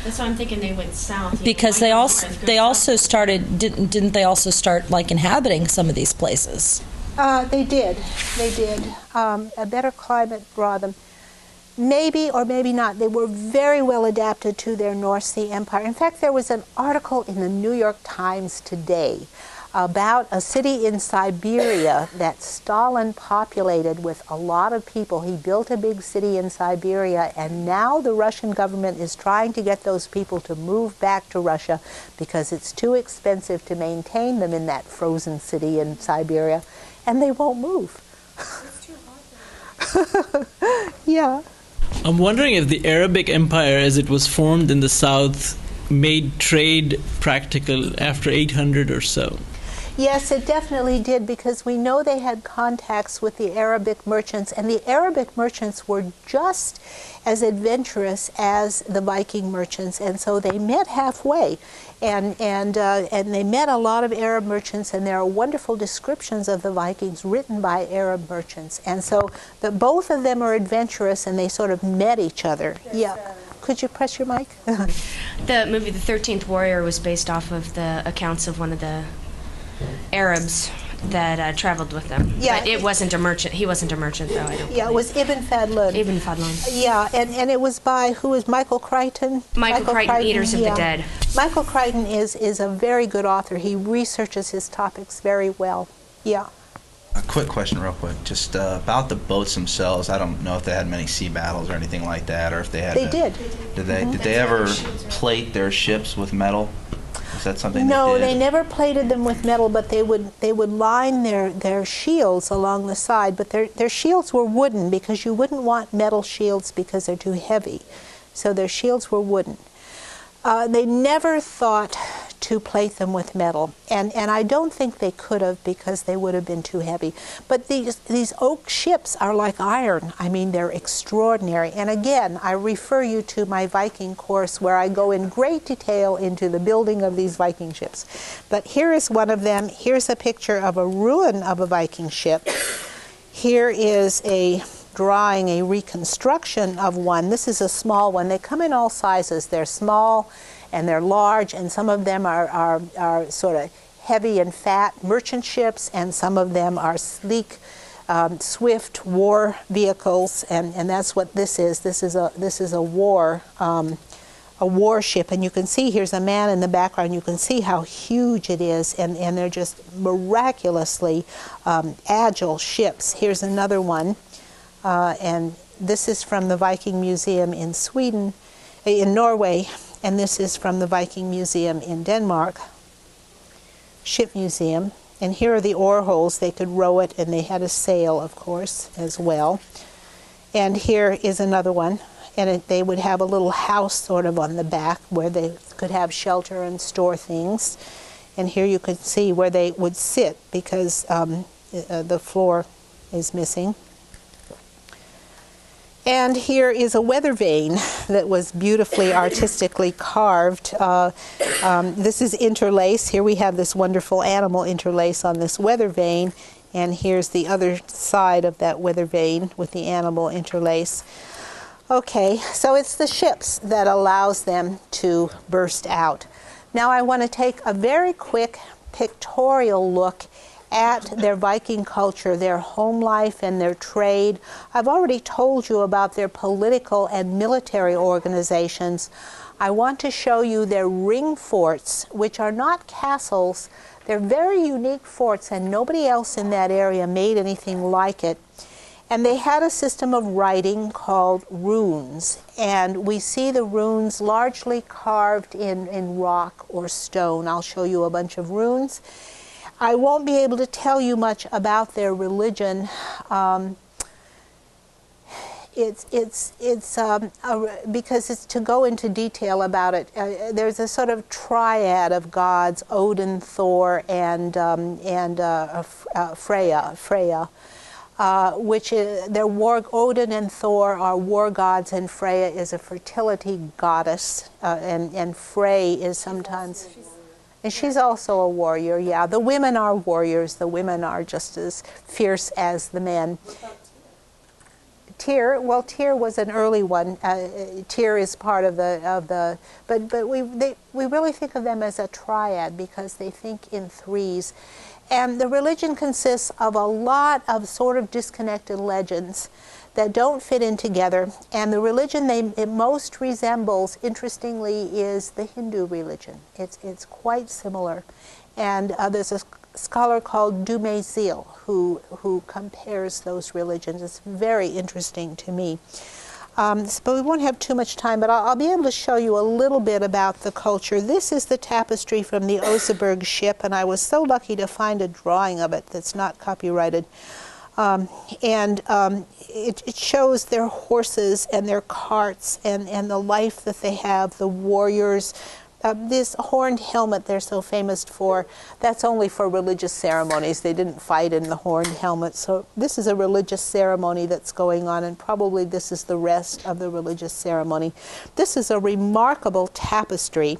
That's why I'm thinking they went south. Because they also started, didn't they also start like inhabiting some of these places? They did. A better climate brought them. Maybe or maybe not. They were very well adapted to their North Sea Empire. In fact, there was an article in the New York Times today about a city in Siberia that Stalin populated with a lot of people. He built a big city in Siberia, and now the Russian government is trying to get those people to move back to Russia because it's too expensive to maintain them in that frozen city in Siberia, and they won't move. It's too hot there. Yeah. I'm wondering if the Arabic Empire, as it was formed in the south, made trade practical after 800 or so. Yes, it definitely did, because we know they had contacts with the Arabic merchants, and the Arabic merchants were just as adventurous as the Viking merchants, and so they met halfway, and they met a lot of Arab merchants, and there are wonderful descriptions of the Vikings written by Arab merchants, and so both of them are adventurous, and they sort of met each other. Yeah. Could you press your mic? The movie The 13th Warrior was based off of the accounts of one of the Arabs that traveled with them. Yeah. But it wasn't a merchant. He wasn't a merchant, though, I don't Yeah, it was Ibn Fadlun. Ibn Fadlun. Yeah, and it was by, who is Michael Crichton? Michael Crichton, Eaters of the Dead. Michael Crichton is a very good author. He researches his topics very well. Yeah. A quick question, real quick, just about the boats themselves. I don't know if they had many sea battles or anything like that, or if they had. They did. Did they? Did they ever plate their ships with metal? Is that something No, they did? they never plated them with metal, but they would line their shields along the side. But their shields were wooden, because you wouldn't want metal shields because they're too heavy. So their shields were wooden. They never thought to plate them with metal, and I don't think they could have, because they would have been too heavy. But these oak ships are like iron. I mean, they're extraordinary. And again, I refer you to my Viking course, where I go in great detail into the building of these Viking ships. But here is one of them. Here's a picture of a ruin of a Viking ship. Here is a drawing, a reconstruction of one. This is a small one. They come in all sizes. They're small and they're large, and some of them are sort of heavy and fat merchant ships, and some of them are sleek, swift war vehicles, and that's what this is. This is a warship, and you can see here's a man in the background. You can see how huge it is, and they're just miraculously agile ships. Here's another one, and this is from the Viking Museum in Norway, and this is from the Viking Museum in Denmark, Ship Museum. And here are the oar holes. They could row it, and they had a sail, of course, as well. And here is another one. And they would have a little house sort of on the back where they could have shelter and store things. And here you could see where they would sit because the floor is missing. And here is a weather vane that was beautifully artistically carved. This is interlace. Here we have this wonderful animal interlace on this weather vane. And here's the other side of that weather vane with the animal interlace. Okay, so it's the ships that allows them to burst out. Now I want to take a very quick pictorial look at their Viking culture, their home life and their trade. I've already told you about their political and military organizations. I want to show you their ring forts, which are not castles. They're very unique forts, and nobody else in that area made anything like it. And they had a system of writing called runes, and we see the runes largely carved in rock or stone. I'll show you a bunch of runes. I won't be able to tell you much about their religion. Because it's to go into detail about it. There's a sort of triad of gods: Odin, Thor, and Freya. Which is, Odin and Thor are war gods, and Freya is a fertility goddess, and Frey is sometimes, and she's also a warrior. Yeah, the women are warriors. The women are just as fierce as the men. Tyr, well, Tyr was an early one. Tyr is part of the but we really think of them as a triad because they think in threes. And the religion consists of a lot of sort of disconnected legends that don't fit in together. And the religion it most resembles, interestingly, is the Hindu religion. It's quite similar. And there's a scholar called Dumezil who compares those religions. It's very interesting to me. But we won't have too much time, but I'll be able to show you a little bit about the culture. This is the tapestry from the Oseberg ship, and I was so lucky to find a drawing of it that's not copyrighted. It shows their horses and their carts and the life that they have, the warriors. This horned helmet they're so famous for, that's only for religious ceremonies. They didn't fight in the horned helmet. So this is a religious ceremony that's going on, and probably this is the rest of the religious ceremony. This is a remarkable tapestry.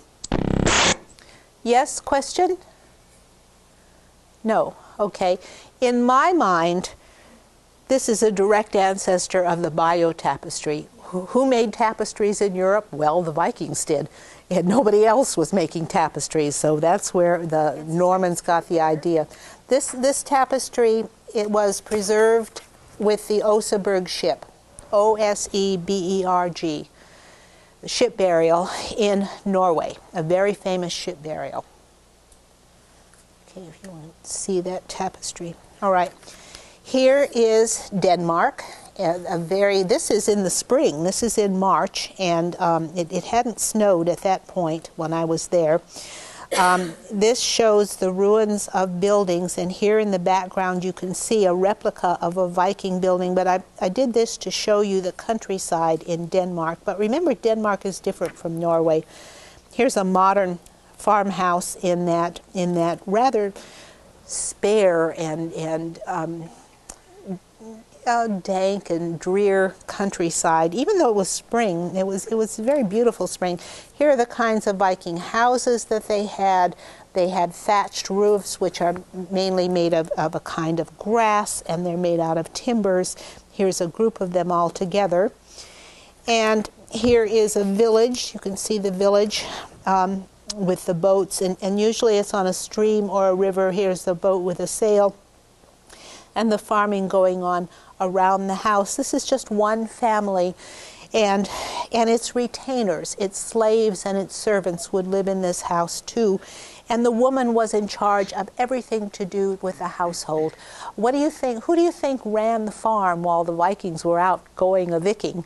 Yes, question? No. Okay. In my mind, this is a direct ancestor of the Bayeux tapestry. Who made tapestries in Europe? Well, the Vikings did. And nobody else was making tapestries, so that's where the Normans got the idea. This tapestry, it was preserved with the Oseberg ship, O-S-E-B-E-R-G, the ship burial in Norway, a very famous ship burial. Okay, if you want to see that tapestry. All right, here is Denmark. This is in the spring. This is in March, and it hadn't snowed at that point when I was there. This shows the ruins of buildings, and here in the background you can see a replica of a Viking building, but I did this to show you the countryside in Denmark. But remember, Denmark is different from Norway. Here's a modern farmhouse in that rather spare and dank and drear countryside. Even though it was spring, it was a very beautiful spring. Here are the kinds of Viking houses that they had. They had thatched roofs, which are mainly made of a kind of grass, and they're made out of timbers. Here's a group of them all together. And here is a village. You can see the village with the boats, and usually it's on a stream or a river. Here's the boat with a sail, and the farming going on around the house. This is just one family, and its retainers, its slaves and its servants would live in this house too. And the woman was in charge of everything to do with the household. What do you think? Who do you think ran the farm while the Vikings were out going a Viking?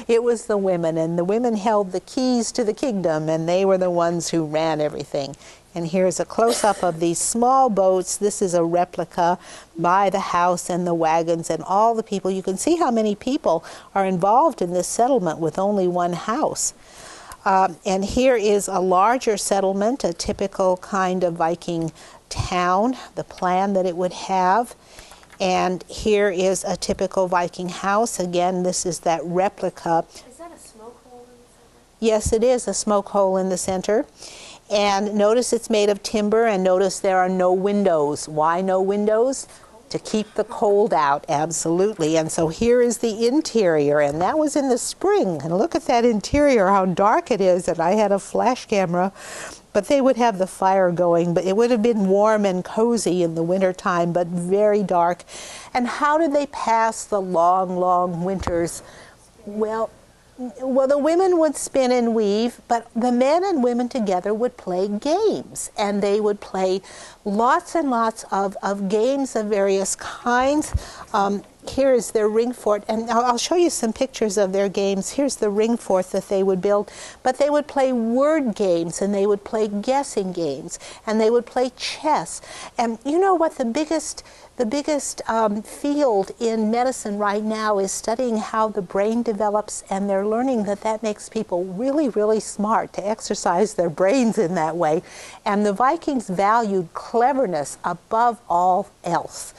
It was the women, and the women held the keys to the kingdom, and they were the ones who ran everything. And here's a close-up of these small boats. This is a replica by the house and the wagons and all the people. You can see how many people are involved in this settlement with only one house. And here is a larger settlement, a typical kind of Viking town, the plan that it would have. And here is a typical Viking house. Again, this is that replica. Is that a smoke hole in the center? Yes, it is a smoke hole in the center. And notice it's made of timber, and notice there are no windows. Why no windows? To keep the cold out, absolutely. And so here is the interior, and that was in the spring. And look at that interior, how dark it is. And I had a flash camera, but they would have the fire going, but it would have been warm and cozy in the wintertime, but very dark. And how did they pass the long, long winters? Well, the women would spin and weave, but the men and women together would play games, and they would play lots and lots of games of various kinds. Here is their ring fort, and I'll show you some pictures of their games. Here's the ring fort that they would build, but they would play word games, and they would play guessing games, and they would play chess. And you know what the biggest field in medicine right now is studying how the brain develops, and they're learning that makes people really, really smart to exercise their brains in that way. And the Vikings valued cleverness above all else.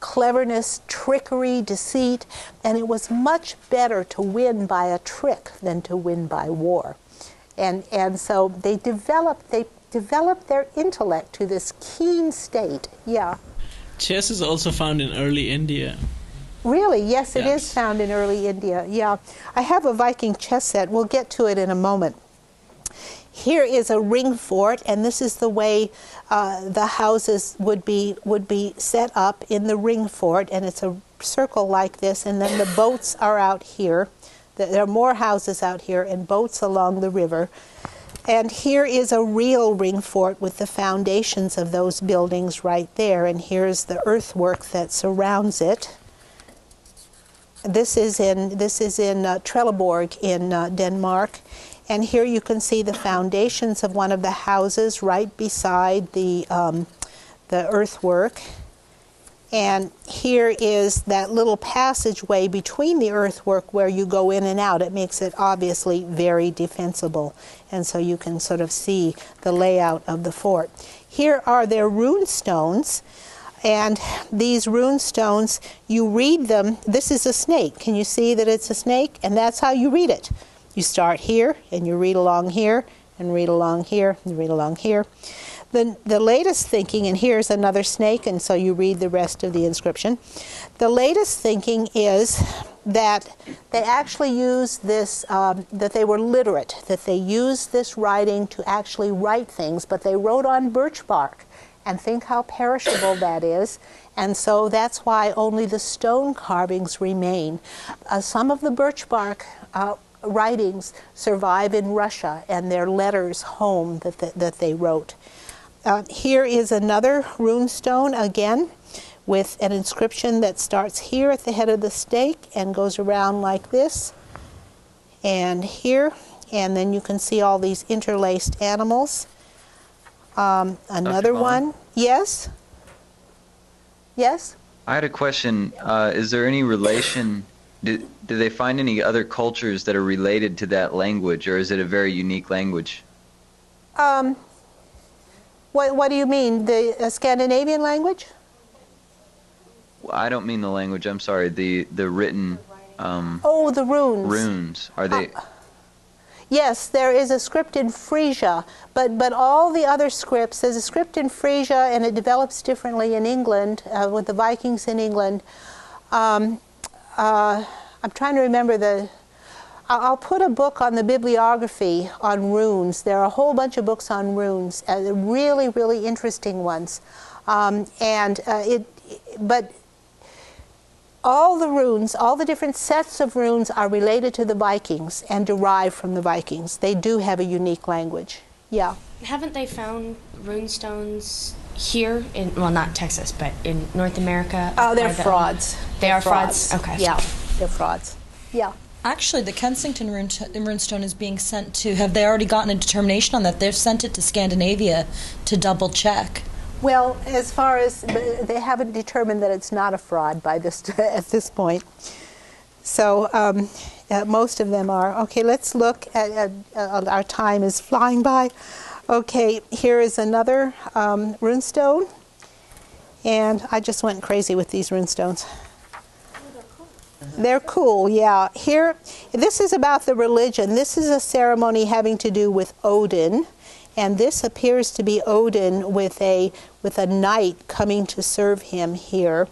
Cleverness, trickery, deceit, and it was much better to win by a trick than to win by war. And so they developed their intellect to this keen state. Yeah. Chess is also found in early India. Really? Yes, it Yes. is found in early India. Yeah. I have a Viking chess set. We'll get to it in a moment. Here is a ring fort, and this is the way the houses would be set up in the ring fort, and it's a circle like this, and then the boats are out here. There are more houses out here and boats along the river. And here is a real ring fort with the foundations of those buildings right there, and here's the earthwork that surrounds it. This is in Trelleborg in Denmark. And here you can see the foundations of one of the houses right beside the earthwork. And here is that little passageway between the earthwork where you go in and out. It makes it obviously very defensible. And so you can sort of see the layout of the fort. Here are their rune stones. And these rune stones, you read them. This is a snake. Can you see that it's a snake? And that's how you read it. You start here, and you read along here, and read along here, and read along here. The latest thinking, and here's another snake, and so you read the rest of the inscription. The latest thinking is that they actually used this, that they were literate, that they used this writing to actually write things, but they wrote on birch bark. And think how perishable that is. And so that's why only the stone carvings remain. Some of the birch bark writings survive in Russia, and their letters home that they wrote. Here is another rune stone again with an inscription that starts here at the head of the stake and goes around like this and here, and then you can see all these interlaced animals. Another one. Yes? Yes? I had a question. Is there any relation? Do they find any other cultures that are related to that language, or is it a very unique language? What do you mean? The Scandinavian language? I don't mean the language. I'm sorry. The written. Oh, the runes. Runes. Are they? Yes, there is a script in Frisia, but all the other scripts, there's a script in Frisia, and it develops differently in England, with the Vikings in England. I'm trying to remember I'll put a book on the bibliography on runes. There are a whole bunch of books on runes, really, really interesting ones. But all the runes, all the different sets of runes are related to the Vikings and derived from the Vikings. They do have a unique language. Yeah. Haven't they found rune stones here in, well, not Texas, but in North America? Oh, they're frauds. They are frauds? Okay. Yeah, they're frauds. Yeah. Actually, the Kensington rune stone is being sent to, have they already gotten a determination on that? They've sent it to Scandinavia to double check. Well, as far as, they haven't determined that it's not a fraud by this at this point. So most of them are. Okay, let's look at our time is flying by. Okay, here is another rune stone, and I just went crazy with these rune stones. They're cool, yeah. Here, this is about the religion. This is a ceremony having to do with Odin. And this appears to be Odin with a knight coming to serve him here.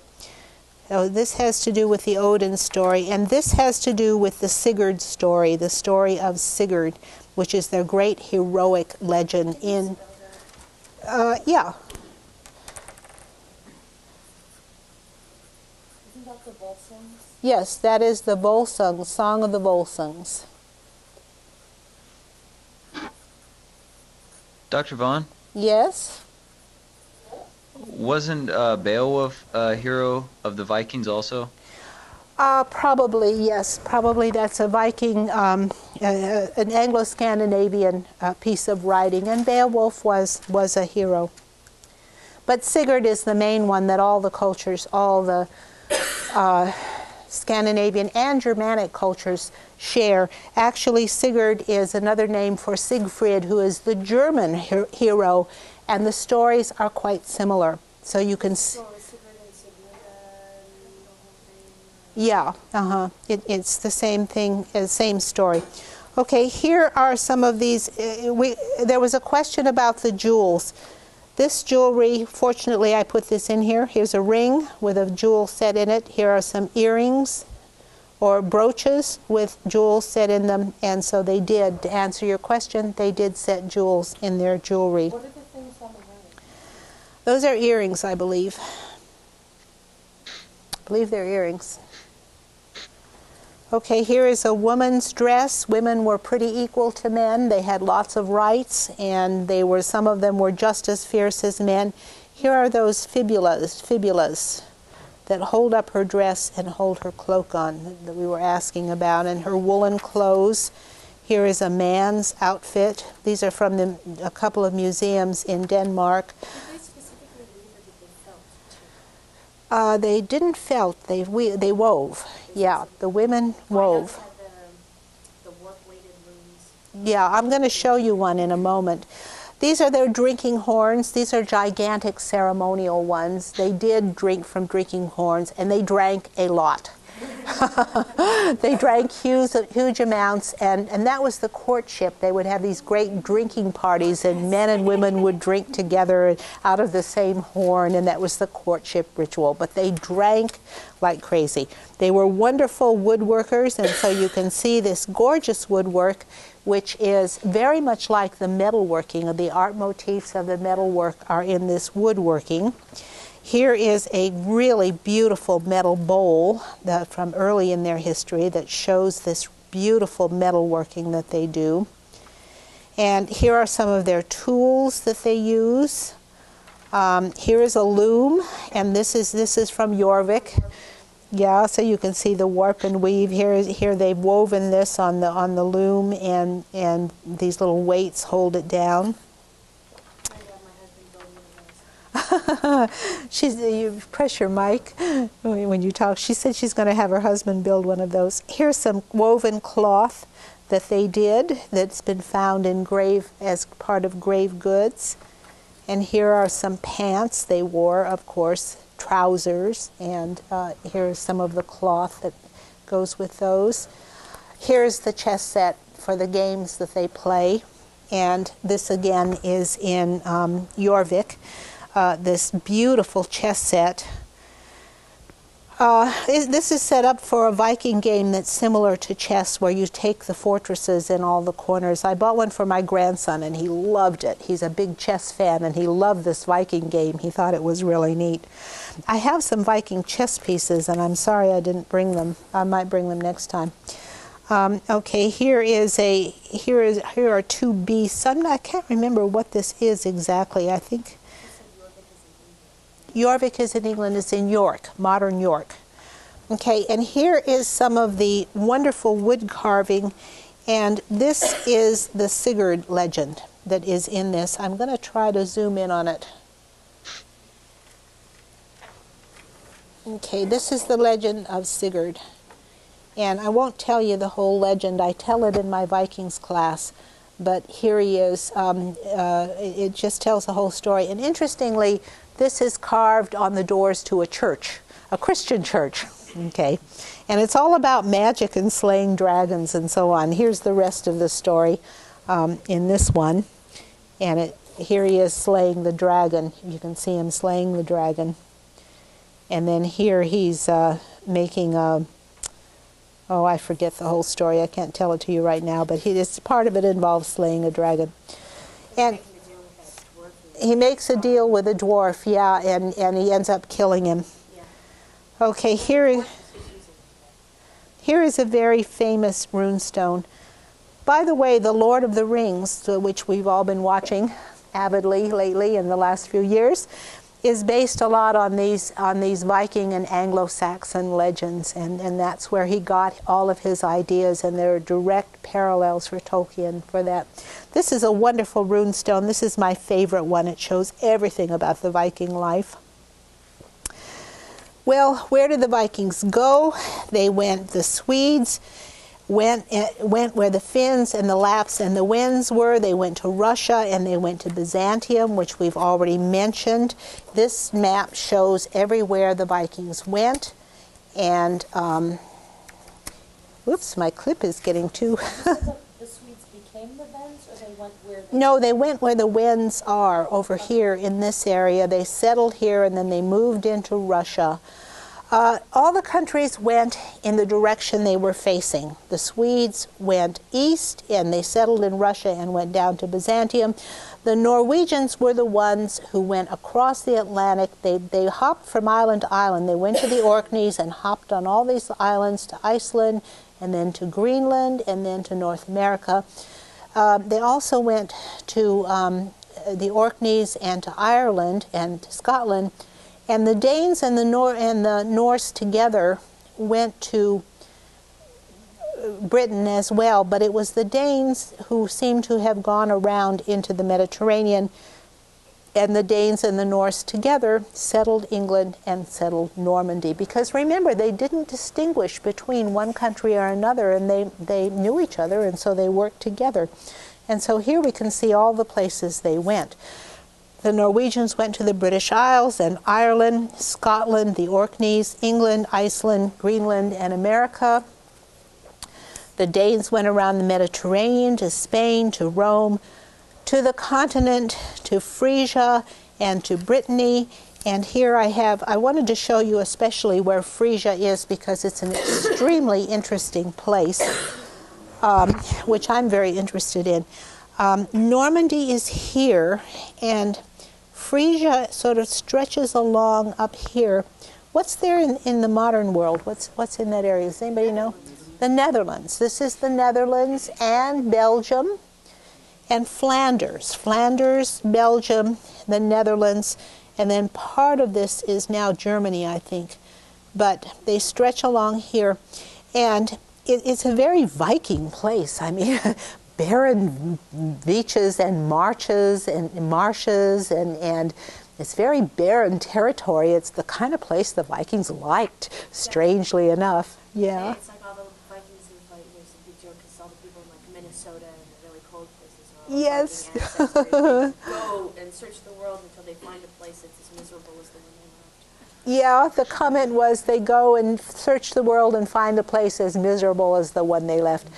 So this has to do with the Odin story, and this has to do with the Sigurd story, the story of Sigurd, which is their great heroic legend in. Yeah. Isn't that the Volsungs? Yes, that is the Volsungs, Song of the Volsungs. Dr. Vaughn? Yes? Wasn't Beowulf a hero of the Vikings also? Probably, yes. Probably that's a Viking, an Anglo-Scandinavian piece of writing, and Beowulf was a hero. But Sigurd is the main one that all the cultures, all the Scandinavian and Germanic cultures share. Actually, Sigurd is another name for Siegfried, who is the German hero, and the stories are quite similar. So you can yeah, it's the same thing, same story. Okay, here are some of these. There was a question about the jewels. This jewelry, fortunately I put this in here. Here's a ring with a jewel set in it. Here are some earrings or brooches with jewels set in them, and so they did, to answer your question, they did set jewels in their jewelry. What are the things on the ring? Those are earrings, I believe. I believe they're earrings. Okay, here is a woman's dress. Women were pretty equal to men. They had lots of rights, and some of them were just as fierce as men. Here are those fibulas that hold up her dress and hold her cloak on that we were asking about, and her woolen clothes. Here is a man's outfit. These are from a couple of museums in Denmark. Did they specifically weave or did they felt? They didn't felt, they wove. Yeah, the women wove. The warp-weighted looms. Yeah, I'm going to show you one in a moment. These are their drinking horns. These are gigantic ceremonial ones. They did drink from drinking horns, and they drank a lot. They drank huge amounts, and that was the courtship. They would have these great drinking parties, and men and women would drink together out of the same horn, and that was the courtship ritual. But they drank like crazy. They were wonderful woodworkers, and so you can see this gorgeous woodwork, which is very much like the metalworking. The art motifs of the metalwork are in this woodworking. Here is a really beautiful metal bowl from early in their history that shows this beautiful metalworking that they do. And here are some of their tools that they use. Here is a loom, and this is from Jorvik. Yeah, so you can see the warp and weave. Here they've woven this on the loom, and these little weights hold it down. You press your mic when you talk. She said she's going to have her husband build one of those. Here's some woven cloth that they did that's been found in as part of grave goods. And here are some pants they wore, of course, trousers, and here's some of the cloth that goes with those. Here's the chess set for the games that they play, and this again is in Jorvik, this beautiful chess set. This is set up for a Viking game that's similar to chess, where you take the fortresses in all the corners. I bought one for my grandson, and he loved it. He's a big chess fan, and he loved this Viking game. He thought it was really neat. I have some Viking chess pieces, and I'm sorry I didn't bring them. I might bring them next time. Okay, here are two beasts. I can't remember what this is exactly. I think Jorvik is in England. It's in York, modern York. Okay, and here is some of the wonderful wood carving, and this is the Sigurd legend that is in this. I'm going to try to zoom in on it. Okay, this is the legend of Sigurd. And I won't tell you the whole legend. I tell it in my Vikings class. But here he is. It just tells the whole story. And interestingly, this is carved on the doors to a church, a Christian church. Okay, and it's all about magic and slaying dragons and so on. Here's the rest of the story in this one. And here he is slaying the dragon. You can see him slaying the dragon. And then here he's making a... Oh, I forget the whole story. I can't tell it to you right now, but part of it involves slaying a dragon. And he makes a deal with a dwarf, yeah, and he ends up killing him. Okay, here is a very famous rune stone. By the way, The Lord of the Rings, which we've all been watching avidly lately in the last few years, is based a lot on these Viking and Anglo-Saxon legends, and that's where he got all of his ideas, and there are direct parallels for Tolkien for that. This is a wonderful rune stone. This is my favorite one. It shows everything about the Viking life. Well, where did the Vikings go? They went, the Swedes went where the Finns and the Lapps and the Wends were. They went to Russia, and they went to Byzantium, which we've already mentioned. This map shows everywhere the Vikings went. And, whoops, my clip is getting too... The Swedes became the Wends, or they went where they... No, they went where the Wends are, over here in this area. They settled here, and then they moved into Russia. All the countries went in the direction they were facing. The Swedes went east, and they settled in Russia and went down to Byzantium. The Norwegians were the ones who went across the Atlantic. They hopped from island to island. They went to the Orkneys and hopped on all these islands to Iceland, and then to Greenland, and then to North America. They also went to the Orkneys and to Ireland and to Scotland. And the Danes and the Norse together went to Britain as well, but it was the Danes who seemed to have gone around into the Mediterranean, and the Danes and the Norse together settled England and settled Normandy. Because remember, they didn't distinguish between one country or another, and they knew each other, and so they worked together. And so here we can see all the places they went. The Norwegians went to the British Isles and Ireland, Scotland, the Orkneys, England, Iceland, Greenland, and America. The Danes went around the Mediterranean to Spain, to Rome, to the continent, to Frisia, and to Brittany. And here I wanted to show you especially where Frisia is, because it's an extremely interesting place, which I'm very interested in. Normandy is here, and Frisia sort of stretches along up here. What's there in the modern world? What's in that area? Does anybody know? The Netherlands. This is the Netherlands and Belgium and Flanders. Flanders, Belgium, the Netherlands, and then part of this is now Germany, I think. But they stretch along here, and it's a very Viking place. I mean, barren beaches and marshes, and it's very barren territory. It's the kind of place the Vikings liked, strangely enough. Yeah. It's like all the Vikings who fight. There's a big joke because all the people in like Minnesota and the really cold places are all Yes. Viking ancestors. They go and search the world until they find a place that's as miserable as the one they left. Yeah, the comment was they go and search the world and find a place as miserable as the one they left.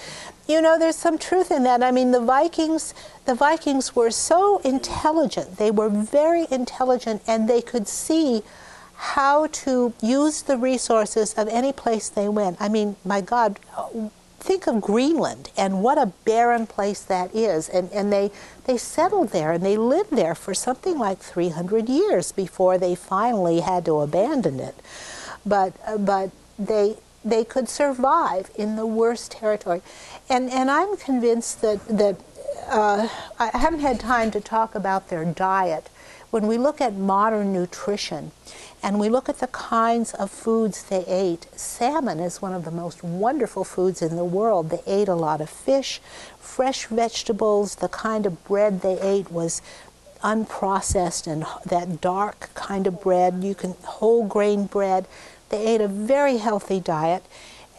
You know, there's some truth in that. I mean, the Vikings were so intelligent. They were very intelligent, and they could see how to use the resources of any place they went. I mean, my God, think of Greenland and what a barren place that is. And they settled there and they lived there for something like 300 years before they finally had to abandon it. But they could survive in the worst territory. And I'm convinced that I haven't had time to talk about their diet. When we look at modern nutrition and we look at the kinds of foods they ate, salmon is one of the most wonderful foods in the world. They ate a lot of fish, fresh vegetables. The kind of bread they ate was unprocessed and that dark kind of bread, whole grain bread. They ate a very healthy diet.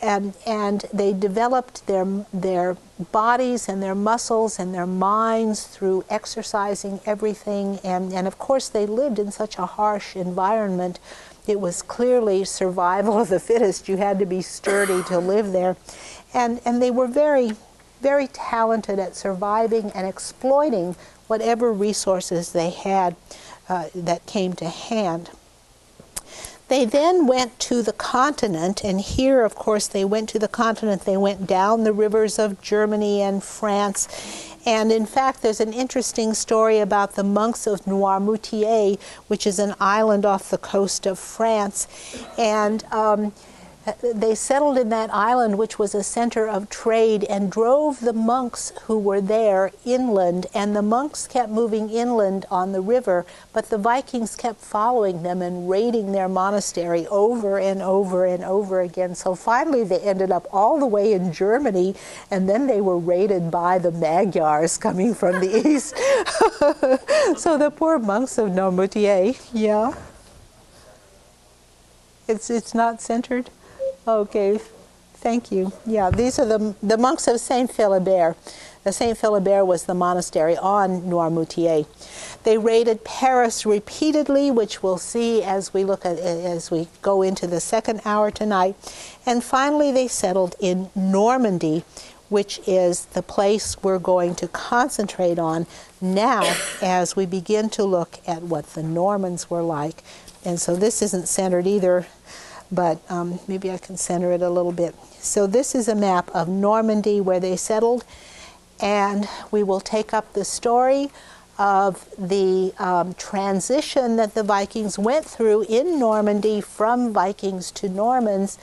And they developed their bodies and their muscles and their minds through exercising everything. And of course, they lived in such a harsh environment. It was clearly survival of the fittest. You had to be sturdy to live there. And they were very, very talented at surviving and exploiting whatever resources they had that came to hand. They then went to the continent, and here, of course, they went to the continent. They went down the rivers of Germany and France. And in fact, there's an interesting story about the monks of Noirmoutier, which is an island off the coast of France. And they settled in that island, which was a center of trade, and drove the monks who were there inland. And the monks kept moving inland on the river, but the Vikings kept following them and raiding their monastery over and over and over again. So finally they ended up all the way in Germany, and then they were raided by the Magyars coming from the east. So the poor monks of Noirmoutier, yeah. It's not centered? Okay, thank you. Yeah, these are the monks of Saint Philibert. The Saint Philibert was the monastery on Noirmoutier. They raided Paris repeatedly, which we'll see as we go into the second hour tonight. And finally, they settled in Normandy, which is the place we're going to concentrate on now as we begin to look at what the Normans were like. And so this isn't centered either, but maybe I can center it a little bit. So this is a map of Normandy where they settled, and we will take up the story of the transition that the Vikings went through in Normandy from Vikings to Normans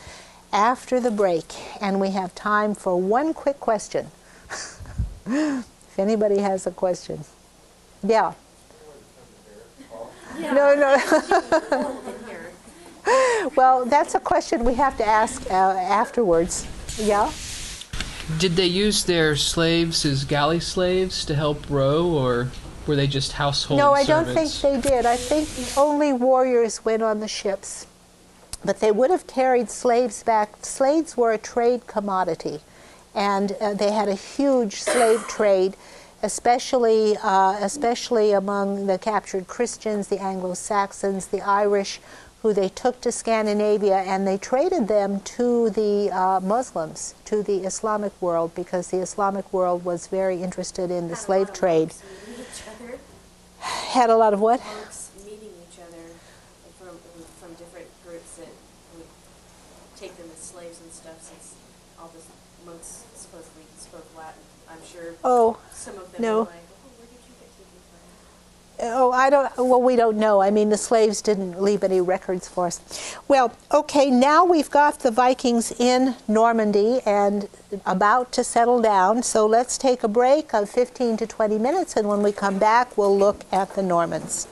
after the break. And we have time for one quick question. If anybody has a question. Yeah. No. Well, that's a question we have to ask afterwards. Yeah? Did they use their slaves as galley slaves to help row, or were they just household servants? No, I don't think they did. I think only warriors went on the ships. But they would have carried slaves back. Slaves were a trade commodity, and they had a huge slave trade, especially among the captured Christians, the Anglo-Saxons, the Irish, who they took to Scandinavia, and they traded them to the Muslims, to the Islamic world, because the Islamic world was very interested in the slave trade. Had a lot of what? Monks meeting each other from different groups that would take them as slaves and stuff, since all the monks supposedly spoke Latin. I'm sure some of them were like, well, we don't know. I mean, the slaves didn't leave any records for us. Well, okay, now we've got the Vikings in Normandy and about to settle down, so let's take a break of 15 to 20 minutes, and when we come back, we'll look at the Normans.